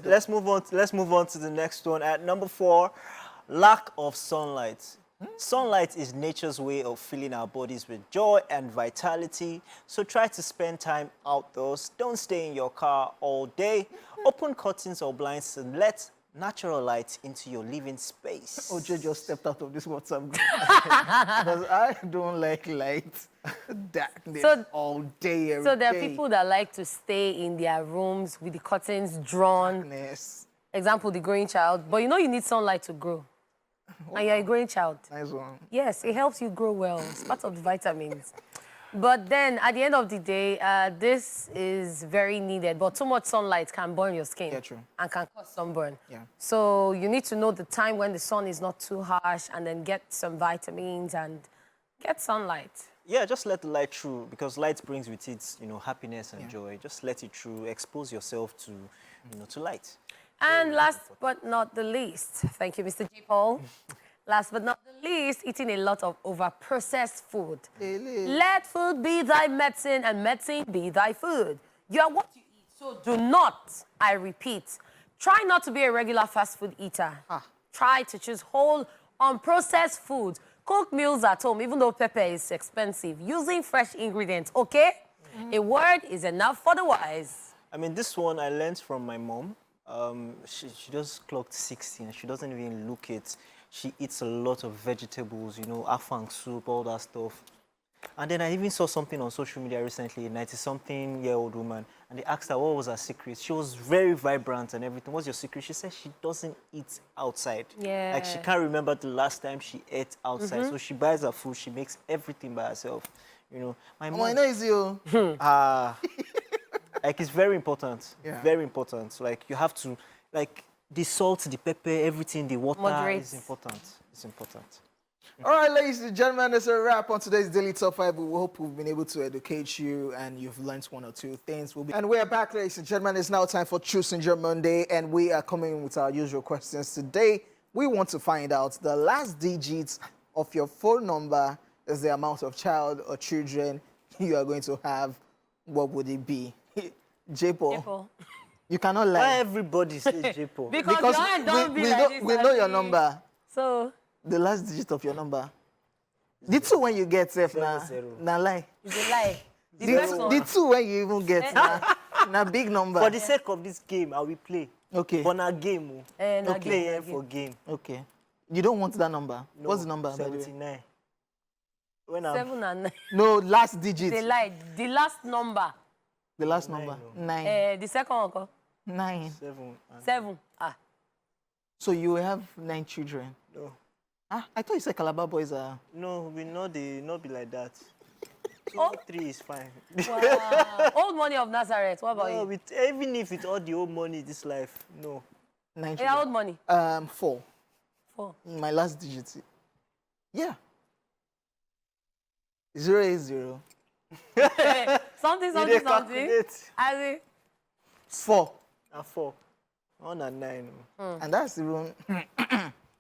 Let's move on to the next one. At number 4, lack of sunlight. Sunlight is nature's way of filling our bodies with joy and vitality. So try to spend time outdoors. Don't stay in your car all day. Open curtains or blinds and let natural light into your living space. Ojo just stepped out of this WhatsApp group. Because I don't like light, darkness all day, every day. So there are people that like to stay in their rooms with the curtains drawn. Darkness. Example, the growing child. But you know you need sunlight to grow. And you're a growing child. Nice one. Yes, it helps you grow well. It's part of the vitamins. But then, at the end of the day, this is very needed. But too much sunlight can burn your skin. True. And can cause sunburn. So you need to know the time when the sun is not too harsh and then get some vitamins and get sunlight. Yeah, just let the light through, because light brings with it, you know, happiness and joy. Just let it through. Expose yourself to, you know, to light. And last but not the least, thank you, Mr. J. Paul. Last but not the least, eating a lot of over-processed food. Let food be thy medicine and medicine be thy food. You are what you eat, so do not, I repeat, try not to be a regular fast food eater. Try to choose whole, unprocessed food. Cook meals at home, even though pepper is expensive. Using fresh ingredients, okay? A word is enough for the wise. I mean, this one I learned from my mom. She just clocked 16. She doesn't even look it. She eats a lot of vegetables, you know, afang soup, all that stuff. And then I even saw something on social media recently, a 90-something-year-old woman, and they asked her what was her secret. She was very vibrant and everything. What's your secret? She said she doesn't eat outside. Like, she can't remember the last time she ate outside. So she buys her food, she makes everything by herself. You know, my Oh, I mom. know it's you. Like it's very important. Yeah. Very important. Like you have to, like the salt, the pepper, everything, the water Moderate. is important. It's important. All right, ladies and gentlemen, that's a wrap on today's Daily Top 5. We hope we've been able to educate you and you've learned one or two things. And we're back, ladies and gentlemen. It's now time for True Syndrome Monday, and we are coming with our usual questions. Today, we want to find out the last digits of your phone number is the amount of child or children you are going to have. What would it be? J-Paul, People. you cannot Why lie. everybody says J-Po? Because your hand don't be like this. we know your Abi. number. So, The last digit of your number. The two when you get safe now. 00. Nah lie. it's a lie. The The, first one. the two when you even get na big number. For the sake of this game, I will play. Okay. For na game, oh. Na I play game, na here game. for game. Okay. You don't want that number. No, What's the number, by the way? 79. When I'm 7 and 9. No, last digit. They lie. The last number. The last Nine, number. no. 9. The second one, call. 9. 7. And 7. Ah. So you will have 9 children. no. I thought you said Calabar boys are. No, we know they not be like that. 2, Oh. 3 is fine. Wow. Old money of Nazareth. What about No, you? with, even if with all the old money this life, no. 9 Yeah, old children. money. 4. 4. My last digit. Yeah. 080. Something, You something, dey something. calculate. As in, 4. And 4. 1 and 9. oh. And that's even.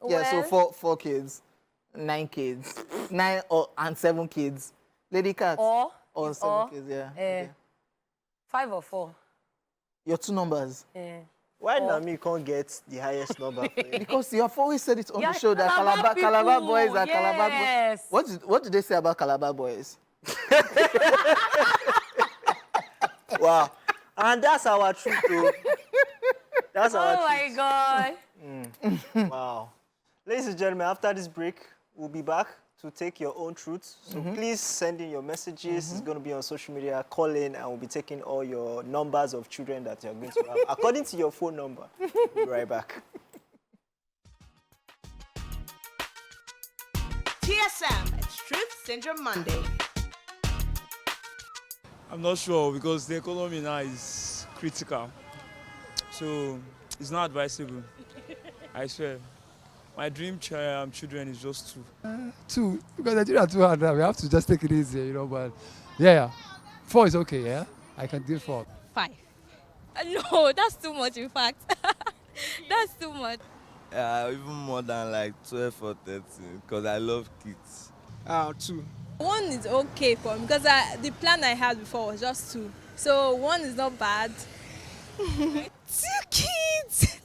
Yeah, so well, 4 kids, 9 kids, 9 and 7 kids. Lady cat. or 7 kids, yeah. Okay. 5 or 4. Your 2 numbers. Yeah. Why now me can't get the highest number for you? Because you have always said it on Yeah, the show that Calabar Calabar people, boys are Calabar yes. boys. What did they say about Calabar boys? Wow. And that's our truth, too. That's our Oh my God. truth. Wow. Ladies and gentlemen, after this break, we'll be back to take your own truths. So please send in your messages. It's going to be on social media. Call in, and we'll be taking all your numbers of children that you're going to have according to your phone number. We'll be right back. TSM, it's Truth Syndrome Monday. I'm not sure because the economy now is critical. So it's not advisable. I swear. My dream children is just 2. 2, because Nigeria 200, we have to just take it easy, you know, but yeah. 4 is okay, yeah? I can do 4. 5. No, that's too much, in fact. That's too much. Even more than like 12 or 13 because I love kids. 2. 1 is okay for me because the plan I had before was just 2. So 1 is not bad. 2 kids!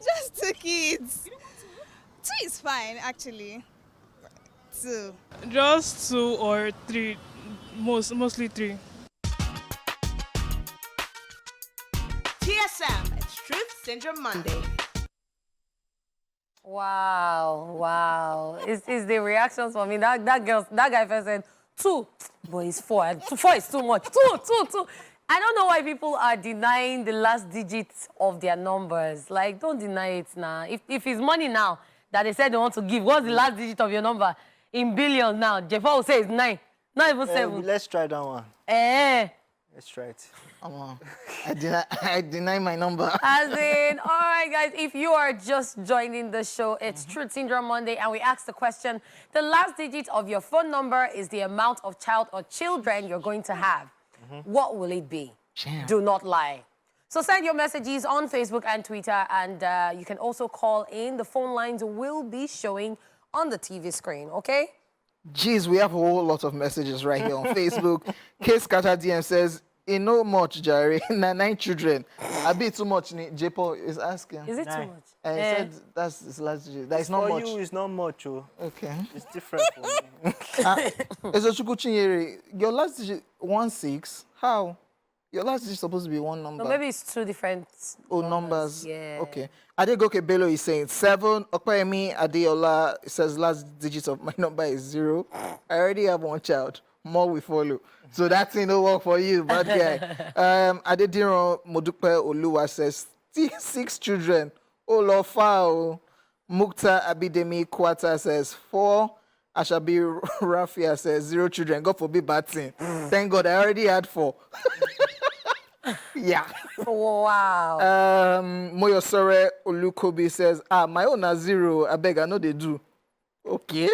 Just 2 kids. 2 is fine, actually. 2. Just 2 or 3, mostly 3. TSM, it's Truth Syndrome Monday. Wow, wow. It's the reactions for me. That guy first said 2, but it's 4. And 4 is too much. 2. I don't know why people are denying the last digits of their numbers. Like, don't deny it now. If it's money now that they said they want to give, what's the last digit of your number? In billions now. Jeff will say it's 9. Not even 7. Let's try that one. Let's try it. I deny my number. As in, all right, guys, if you are just joining the show, it's Truth Syndrome Monday, and we ask the question, the last digit of your phone number is the amount of child or children you're going to have. What will it be? Damn. Do not lie. So send your messages on Facebook and Twitter, and you can also call in. The phone lines will be showing on the TV screen, okay? Jeez, we have a whole lot of messages right here on Facebook. K Scatter DM says, no much, Jerry. 9 children. A bit too much, J-Paul is asking. Is it too 9. much? And he said that's his last digit. That is not For much. you, it's not much. Oh. Okay. It's different for me. Ezochukwu Chinyere, your last digit 16. How? Your last digit is supposed to be 1 number. So maybe it's 2 different numbers. Yeah. Okay. Adegoke Bello is saying 7. Okpayemi Adeola says last digit of my number is 0. I already have 1 child. More will follow. So that thing don't work for you, bad guy. Adediro Modupe Oluwa says 6 children. Olofa. Mukta Abidemi Kwata says 4. Ashabi Rafia says 0 children. God forbid bad thing. Thank God, I already had 4. Yeah. Wow. Moyosore Olukobi says, my own are 0. I beg, I know they do. Okay.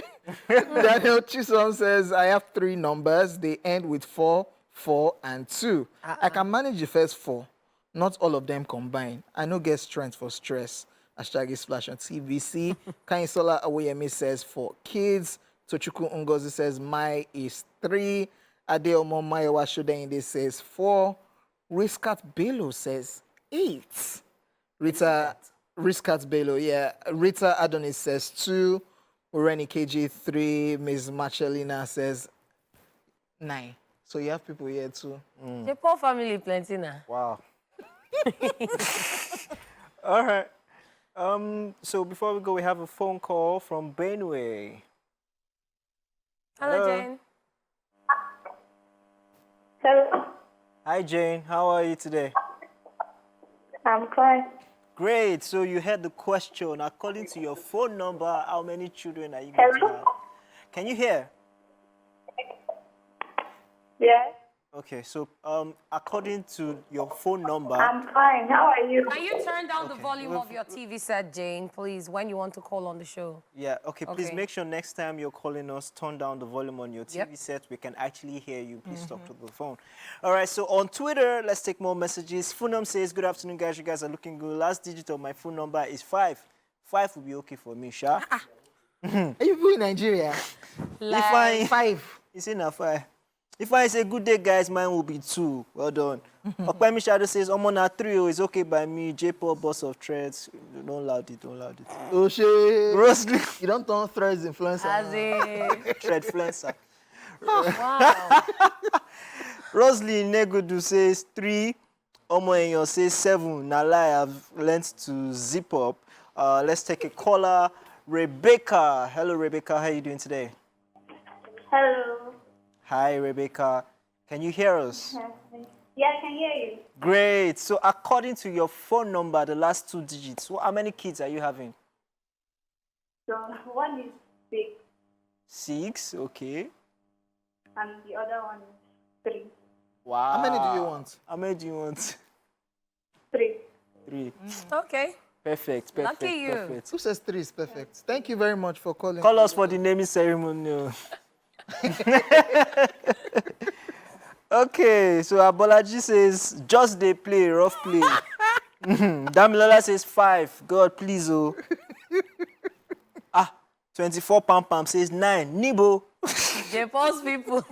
Daniel Chisom says, I have 3 numbers. They end with 4, 4, and 2. I can manage the first 4. Not all of them combined. I know get strength for stress. #ESplash on TVC. Kaisola Awoyemi says 4 kids. Tochukwu Ngozi says my is 3. Adeomo Mayowa Shodende says 4. Riskat Bello says 8. Riskat Bello, yeah. Rita Adonis says 2. Ureni KG 3. Ms. Marcelina says 9. So you have people here too. The poor family plenty now. Wow. All right. So before we go, we have a phone call from Benue. Hello, Jane. Hello. Hi, Jane. How are you today? I'm fine. Great. So you heard the question. According to your phone number, how many children are you going to have? Can you hear? Yes. Okay. So according to your phone number. I'm fine. How are you? Can you turn down the volume of your TV set, Jane, please, when you want to call on the show? Yeah, okay, please make sure next time you're calling us, turn down the volume on your TV set. We can actually hear you. Please talk to the phone. All right, so on Twitter, let's take more messages. Funam says, good afternoon, guys. You guys are looking good. Last digit of my phone number is 5. 5 will be okay for me, Sha. Are you in Nigeria? Like 5. It's in a 5. If I say good day, guys, mine will be 2. Well done. Okpemi Shadow says, I'm on a 3. It's okay by me. J-Paul, boss of threads. Don't loud it, don't loud it. Oh, shit. Rosely. You don't turn threads influencer. As in... Threadfluencer. Wow. Rosalie Negudu says 3. Omo Enyo says 7. Nala, I've learned to zip up. Let's take a caller. Rebecca. Hello, Rebecca. How are you doing today? Hello. Hi, Rebecca. Can you hear us? Yeah, I can hear you. Great. So according to your phone number, the last 2 digits, how many kids are you having? So one is 6 6, okay. and the other one is 3. Wow. How many do you want? How many do you want? 3. 3. Okay. Perfect, perfect, Lucky you. perfect. Who says 3 is perfect? Thank you very much for calling. Call us for the naming ceremony. Okay, so Abolaji says, just they play, rough play. Damilola says 5. God, please, oh. 24 Pam Pam says 9. Nibo. They pause people.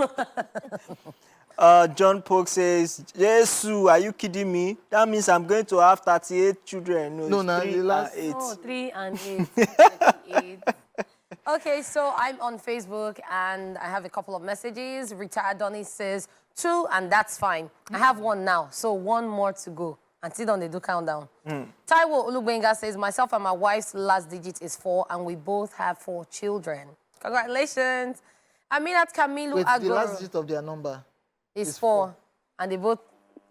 John Polk says, Jesu, are you kidding me? That means I'm going to have 38 children. No, it's 3 the last... and 8. Oh, 3 and 8. Okay, so I'm on Facebook and I have a couple of messages. Rita Adonis says 2, and that's fine. I have 1 now, so 1 more to go. Until then, they do countdown. Taiwo Olubenga says, myself and my wife's last digit is 4, and we both have 4 children. Congratulations. Aminat Kamilu Wait, Agoro the last digit of their number is 4, and they both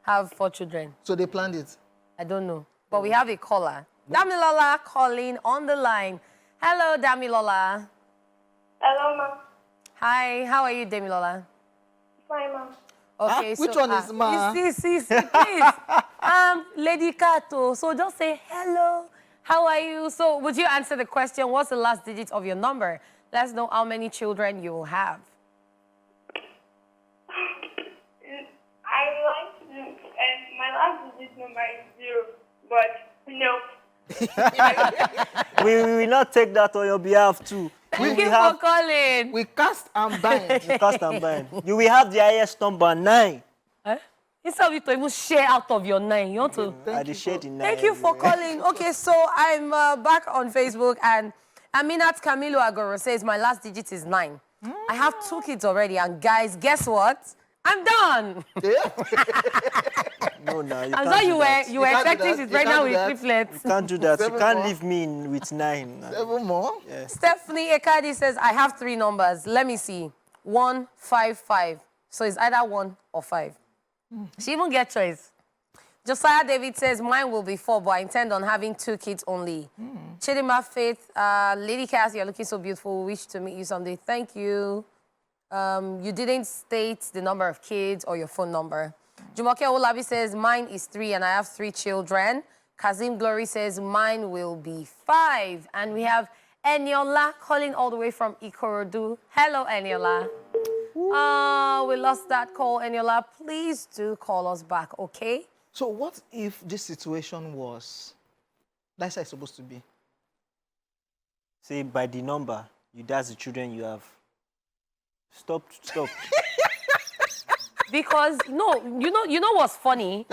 have 4 children. So they planned it? I don't know, but we have a caller. Damilola calling on the line. Hello, Damilola. Hello, Mom. Hi, how are you, Damilola? Fine, Mom. Okay, which one is Ma? See, please. Lady Kato. So just say hello. How are you? So would you answer the question? What's the last digit of your number? Let's know how many children you will have. My last digit number is 0, but no. We will not take that on your behalf, too. Thank you for calling. We cast and bind. You cast and bind. You will have the highest number 9. Instead of you to even share out of your 9, you want to... Thank you for calling. Okay, so I'm back on Facebook, and Aminat Camilo Agoro says my last digit is 9. I have 2 kids already, and guys, guess what? I'm done. No, no, you I'm can't sure you were expecting she's pregnant with triplets. You can't do that. You can't leave me with 9. 7 more? Yeah. Stephanie Ekadi says, I have 3 numbers. Let me see. 1, 5, 5. So it's either 1 or 5. She even get choice. Josiah David says, mine will be 4, but I intend on having 2 kids only. Chidima Faith, Lady Cass, you're looking so beautiful. Wish to meet you someday. Thank you. You didn't state the number of kids or your phone number. Jumoke Olabi says, mine is 3 and I have 3 children. Kazim Glory says, mine will be 5. And we have Eniola calling all the way from Ikorodu. Hello, Eniola. Oh, we lost that call, Eniola. Please do call us back, okay? So what if this situation was, that's how it's supposed to be? Say by the number, that's the children you have. Stop. Because no, you know what's funny?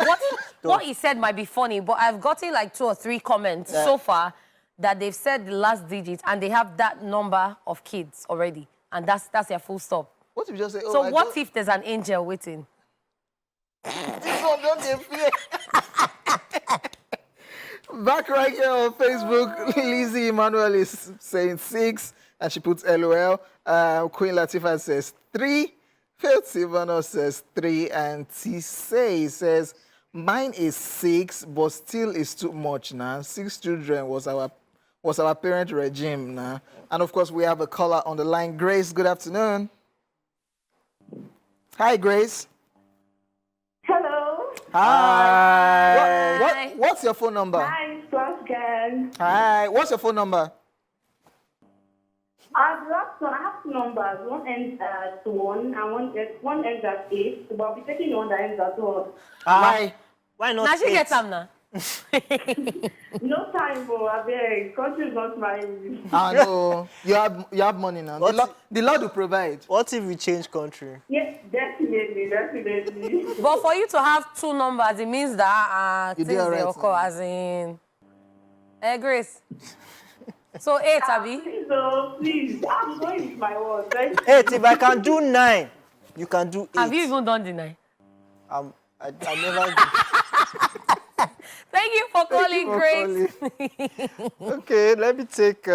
What he said might be funny, but I've gotten like 2 or 3 comments so far that they've said the last digit and they have that number of kids already, and that's their full stop. What if you just say, oh, so what if there's an angel waiting? This one don't get fear. Back right here on Facebook, Lizzie Emmanuel is saying 6, and she puts LOL. Queen Latifah says 3. Faith Silvano says 3, and Tisei says, mine is 6, but still is too much now. 6 children was our parent regime now. And of course, we have a caller on the line. Grace, good afternoon. Hi, Grace. Hello. Hi. What's your phone number? Hi, Splash Gang. Hi. What's your phone number? The last one, I have 2 numbers. One ends at 1 and one ends at 8. But I'll be taking the one that ends at 1. Why? Why not? Now she 8? gets some now. No time, bro. I beg. Country is not mine. No. You have money now. The Lord will provide. What if we change country? Yes, definitely. But for you to have 2 numbers, it means that You things did all they right, occur as in. Grace. So 8, Abby. Please. I'm going with my word. 8. If I can do 9, you can do 8. Have you even done the 9? I never. Thank you for calling, Grace. Okay, let me take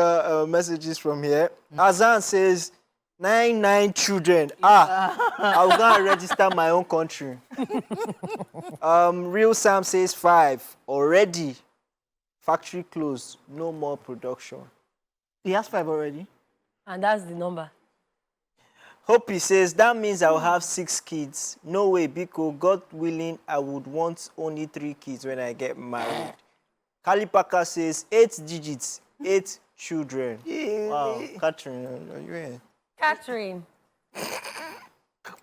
messages from here. Azan says 9 children. I was gonna register my own country. Real Sam says 5 already. Factory closed. No more production. He has 5 already. And that's the number. Hopi says, that means I'll have 6 kids. No way, Biko. God willing, I would want only 3 kids when I get married. Kalipaka says, 8 digits, 8 children. Wow, Catherine, are you here? Catherine.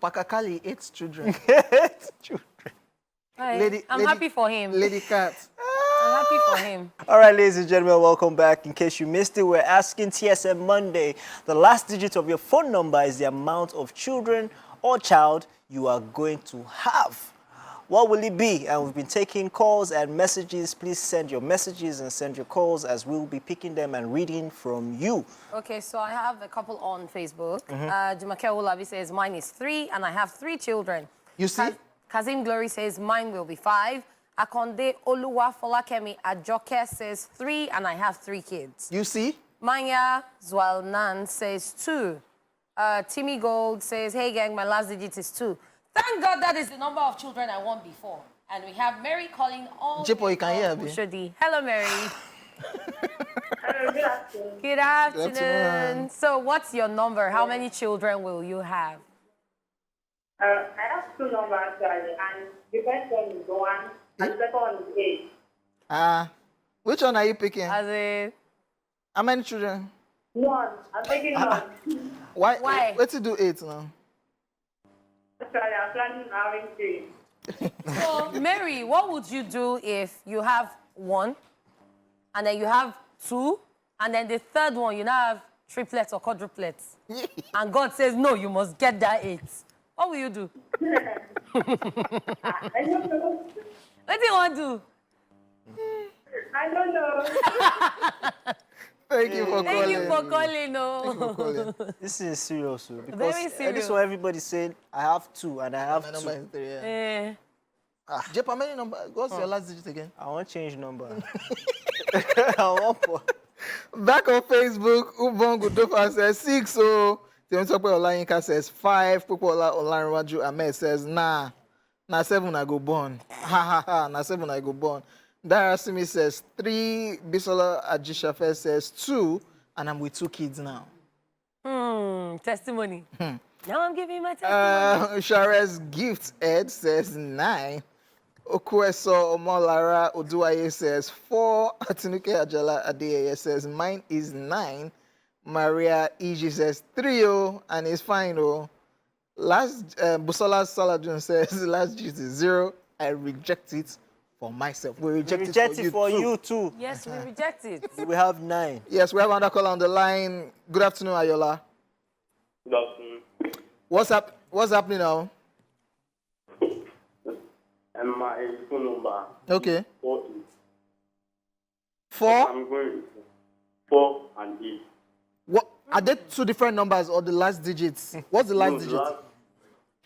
Pakakali, 8 children. 8 children. I'm happy for him. Lady Cat. I'm happy for him. All right, ladies and gentlemen, welcome back. In case you missed it, we're asking TSM Monday. The last digit of your phone number is the amount of children or child you are going to have. What will it be? And we've been taking calls and messages. Please send your messages and send your calls, as we'll be picking them and reading from you. Okay, so I have a couple on Facebook. Jumake Olabi says, mine is 3 and I have 3 children. You see? Kazim Glory says, mine will be 5. Akonde Oluwa Folakemi Ajoke says 3 and I have 3 kids. You see? Manya Zwalnan says 2. Timmy Gold says, hey gang, my last digit is 2. Thank God that is the number of children I want before. And we have Mary calling all Jipo, you can hear me. Ushodi. Hello, Mary. Hello, good afternoon. Good afternoon. So what's your number? How many children will you have? I have 2 numbers, actually, and the first one is 1, and the second one is 8. Which one are you picking? As in, How many children? 1. I'm taking 1. Why? Why? Where to do 8 now? Actually, I'm planning on having 3. so Mary, what would you do if you have 1, and then you have 2, and then the third one you now have triplets or quadruplets, and God says no, you must get that 8? What will you do? I don't know. What do you want to do? I don't know. Thank you for calling. Thank you for calling. No. Thank you for calling. This is serious, because Very serious. this is what everybody said. I have 2 and I have My 2. number is 3, yeah. Eh. Jep, how many number? What's your last digit again? I want to change number. I want Back on Facebook, Ubon Gudofa says 6. So Temitope Olayinka says 5. Popola Olarinwaju Ahmed says nah. Na 7 I go born. Ha ha ha. Na 7 I go born. Darasimi says 3. Bisola Ajishafe says 2. And I'm with 2 kids now. Testimony. Now I'm giving my testimony. Shares Gift Ed says 9. Okueso Omolara Oduaye says 4. Atinuke Ajala Adeyeye says mine is 9. Maria Iji says 3. And it's fine. Last Busola Saladun says last digit is 0. I reject it for myself. We reject it for you too. Yes, we reject it. We have 9. Yes, we have another call on the line. Good afternoon, Ayola. Good afternoon. What's happening now? And my phone number. Okay. 4. 4? I'm going 4 and 8. What are they 2 different numbers or the last digits? What's the last digit?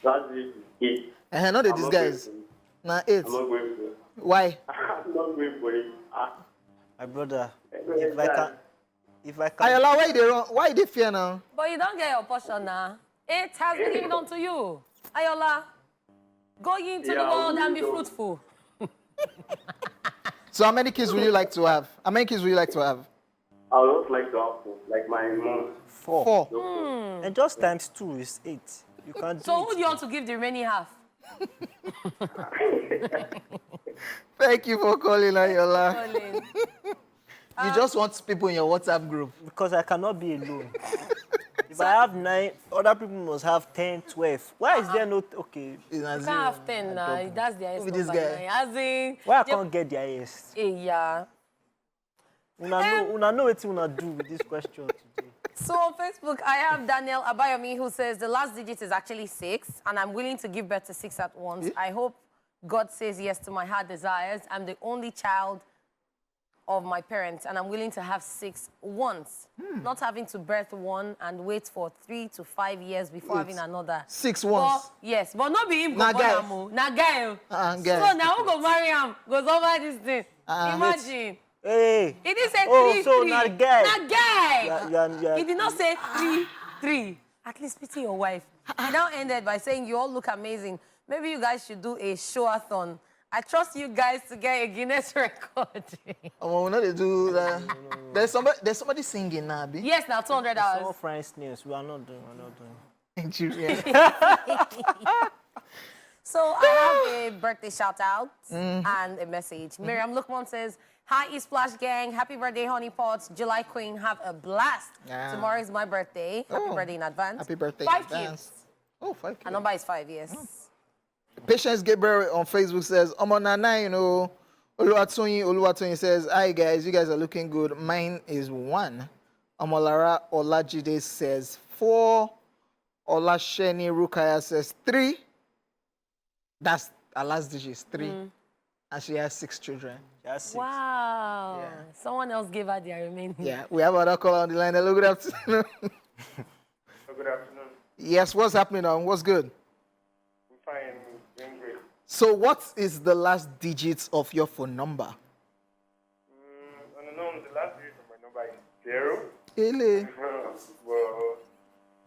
Last digit is 8. Not these guys. Now 8. I'm not going for it. Why? I'm not going for it. My brother, if I can. Ayola, why they fear now? But you don't get your portion now. 8 has been given unto you. Ayola, go into the world and be fruitful. So how many kids would you like to have? How many kids would you like to have? I would also like to have 4, like my mom. 4. 4. And just times 2 is 8. You can't do So it. who do you want to give the remaining half? Thank you for calling, Ayola. You just want people in your WhatsApp group. Because I cannot be alone. If I have 9, other people must have 10, 12. Why is there no... Okay. You can't have 10 now. That's the highest Who this number. guy? As in, Why I can't get the highest? yeah. Una know what you do with this question today. So on Facebook, I have Daniel Abayomi who says the last digit is actually 6, and I'm willing to give birth to 6 at once. Yeah. I hope God says yes to my heart desires. I'm the only child of my parents, and I'm willing to have 6 once. Not having to birth 1 and wait for 3 to 5 years before having another. 6 once. But, yes, but not be him. Na guy. Na guy. Guy. So now who go marry him? Goes over this thing. Imagine. Hey. He didn't say 3, so 3. na guy. Na guy. Yeah. He did not say 3, 3. At least pity your wife. He now ended by saying, you all look amazing. Maybe you guys should do a show-a-thon. I trust you guys to get a Guinness record. Oh, no, they do that. There's somebody singing now, Abi. Yes, now $200. Some French names. We are not doing. Nigeria. So I have a birthday shout-out and a message. Miriam Lukman says, hi, ESplash gang. Happy birthday, Honey Pots. July Queen, have a blast. Yeah. Tomorrow is my birthday. Happy birthday in advance. Happy birthday 5 in advance. kids. Oh, 5 kids. A number is 5, yes. Patience Gabriel on Facebook says, Omonana, you know, Oluwatoyin says, hi guys, you guys are looking good. Mine is 1. Omolara Olajide says 4. Olasheni Rukaya says 3. That's her last digit, 3. And she has 6 children. That's 6. Wow. Yeah. Someone else gave her their remaining. Yeah, we have another call on the line. Hello, good afternoon. Good afternoon. Yes, what's happening now? What's good? I'm fine. Doing great. So what is the last digit of your phone number? I don't know. The last digit of my number is 0. Really? Well,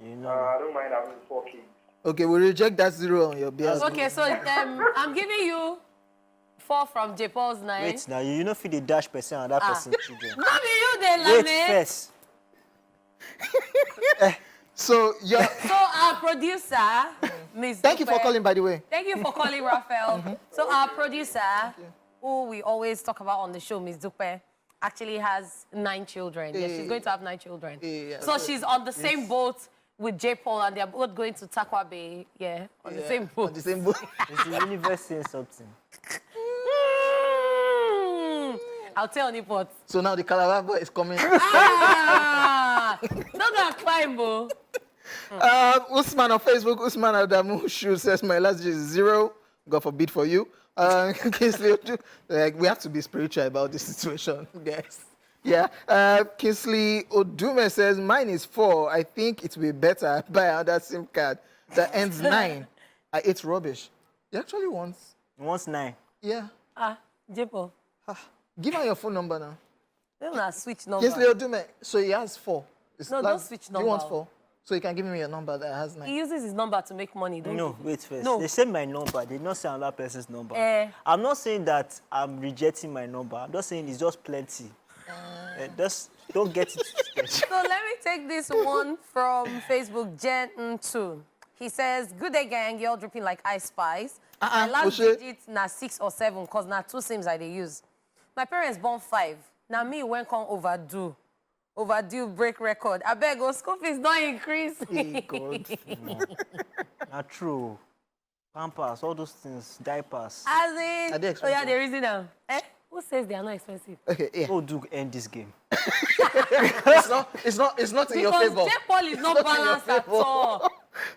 You know. I don't mind having 4 kids. Okay, we reject that 0 on your behalf. Okay, so I'm giving you 4 from J. Paul's 9. Wait now, you know if the dash person and that person children. Not be you, they Wait lame. first. So you're... So our producer, Ms. Thank you for Dupe- calling, by the way. Thank you for calling, Raphael. So our producer, who we always talk about on the show, Ms. Dupe, actually has 9 children. Yeah, she's going to have 9 children. Yeah. So she's on the same boat with J. Paul, and they're both going to Takwa Bay. Yeah, on the same boat. On the same boat. Is the universe saying something? I'll tell you what. So now the Calabar boy is coming. Ah! Don't go climb, bro. Usman on Facebook, Usman Adamu Shu says my last digit is 0. God forbid for you. Kingsley, like, we have to be spiritual about this situation, guys. Yeah. Kingsley Odume says mine is 4. I think it will be better buy another SIM card that ends 9. It's rubbish. He actually wants. He wants 9. Yeah. J. Paul. Give her your phone number now. Don't switch number. Kingsley Odume. So he has 4. No, don't switch Do number. you want 4? So you can give me your number that has 9. He uses his number to make money, don't No, you? wait first. No. They say my number. They did not say another person's number. I'm not saying that I'm rejecting my number. I'm just saying it's just plenty. Just don't get it twisted. So let me take this one from Facebook, Jen2. He says, good day, gang. You're dripping like ice spice. My last digit na 6 or 7, because na 2 SIMs I dey use. My parents born 5. Now me when come overdue break record. I beg, school fees don't increase. Not true. Pampers, all those things, diapers. As in, Are they expensive? oh yeah, there is it now. Who says they are not expensive? Okay, yeah. Go do end this game. It's not in your favor. Because J-Paul is not balanced at all.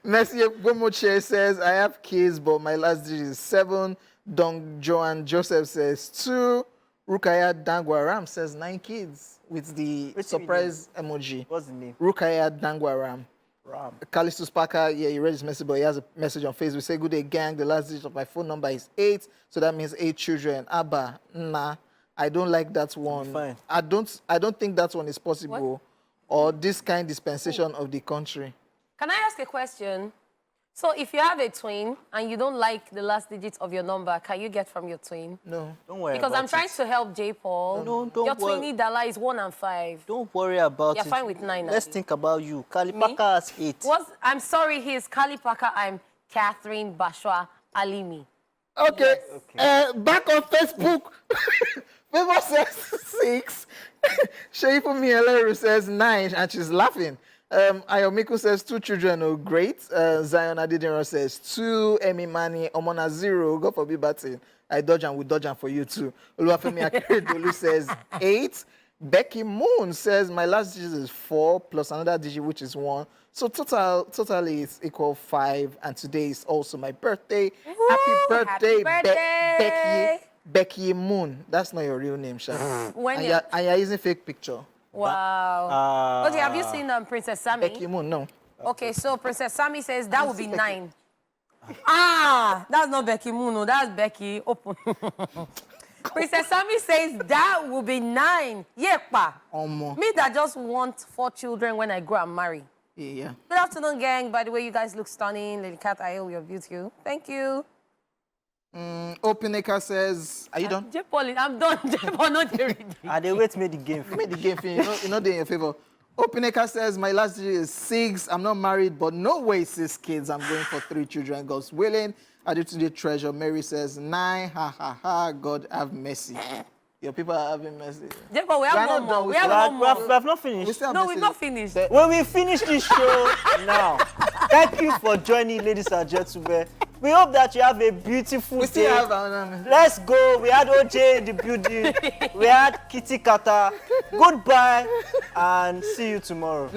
Messi Gomoche says, I have kids, but my last digit is 7. Dong Joan Joseph says 2. Rukaya Dangwaram says 9 kids with the surprise emoji. What's the name? Rukaya Dangwaram. Ram. Callistus Parker, yeah, he read his message, but he has a message on Facebook. Say, good day, gang. The last digit of my phone number is 8, so that means 8 children. Abba, nah, I don't like that one. Fine. I don't think that one is possible, or this kind dispensation of the country. Can I ask a question? So if you have a twin and you don't like the last digit of your number, can you get from your twin? No. Don't worry Because about I'm trying to help J. Paul. No, don't your worry. twinny Dala is 1 and 5. Don't worry about You're it. fine with 9. Let's think about you. Kalipaka has 8. I'm sorry, he's Kali Parker. I'm Catherine Bashwa Alimi. Okay. Yes. Back on Facebook. Favor says 6. Sheifu Mieleru says 9, and she's laughing. Ayomiku says 2 children. Oh, great. Zion Adidiro says 2. Emi Mani Omona 0. God forbid batting. I dodge and we dodge and for you too. Oluwafemi Akeredolu says 8. Becky Moon says my last digit is 4 plus another digit which is 1. So totally it's equal 5. And today is also my birthday. Woo! Happy birthday, Happy Becky Moon. That's not your real name, Sha. When and you're using fake picture. Wow. Okay, have you seen Princess Sammy? Becky Moon, no. Okay, so Princess Sammy says that would be 9. That's not Becky Moon, no, that's Becky. Open. Princess Sammy says that will be 9. Yepa. Me that just want 4 children when I grow and marry. Yeah. Good afternoon, gang. By the way, you guys look stunning. Lady Cat, I owe you beautiful. Thank you. Openeka says, are you done? J-Paul, I'm done. J-Paul, not ready. They wait to make the game. Made the game finish. You're not doing your favor. Openeka says, my last digit is 6. I'm not married, but no way 6 kids. I'm going for 3 children. God's willing. Added treasure. Mary says 9. Ha ha ha. God have mercy. Your people are having mercy. J-Paul, we have one more. We have one more. We have not finished. No, we've not finished. When we finish this show now, thank you for joining, ladies and gentlemen. We hope that you have a beautiful day. Let's go. We had OJ in the building. We had Kitty Kata. Goodbye and see you tomorrow.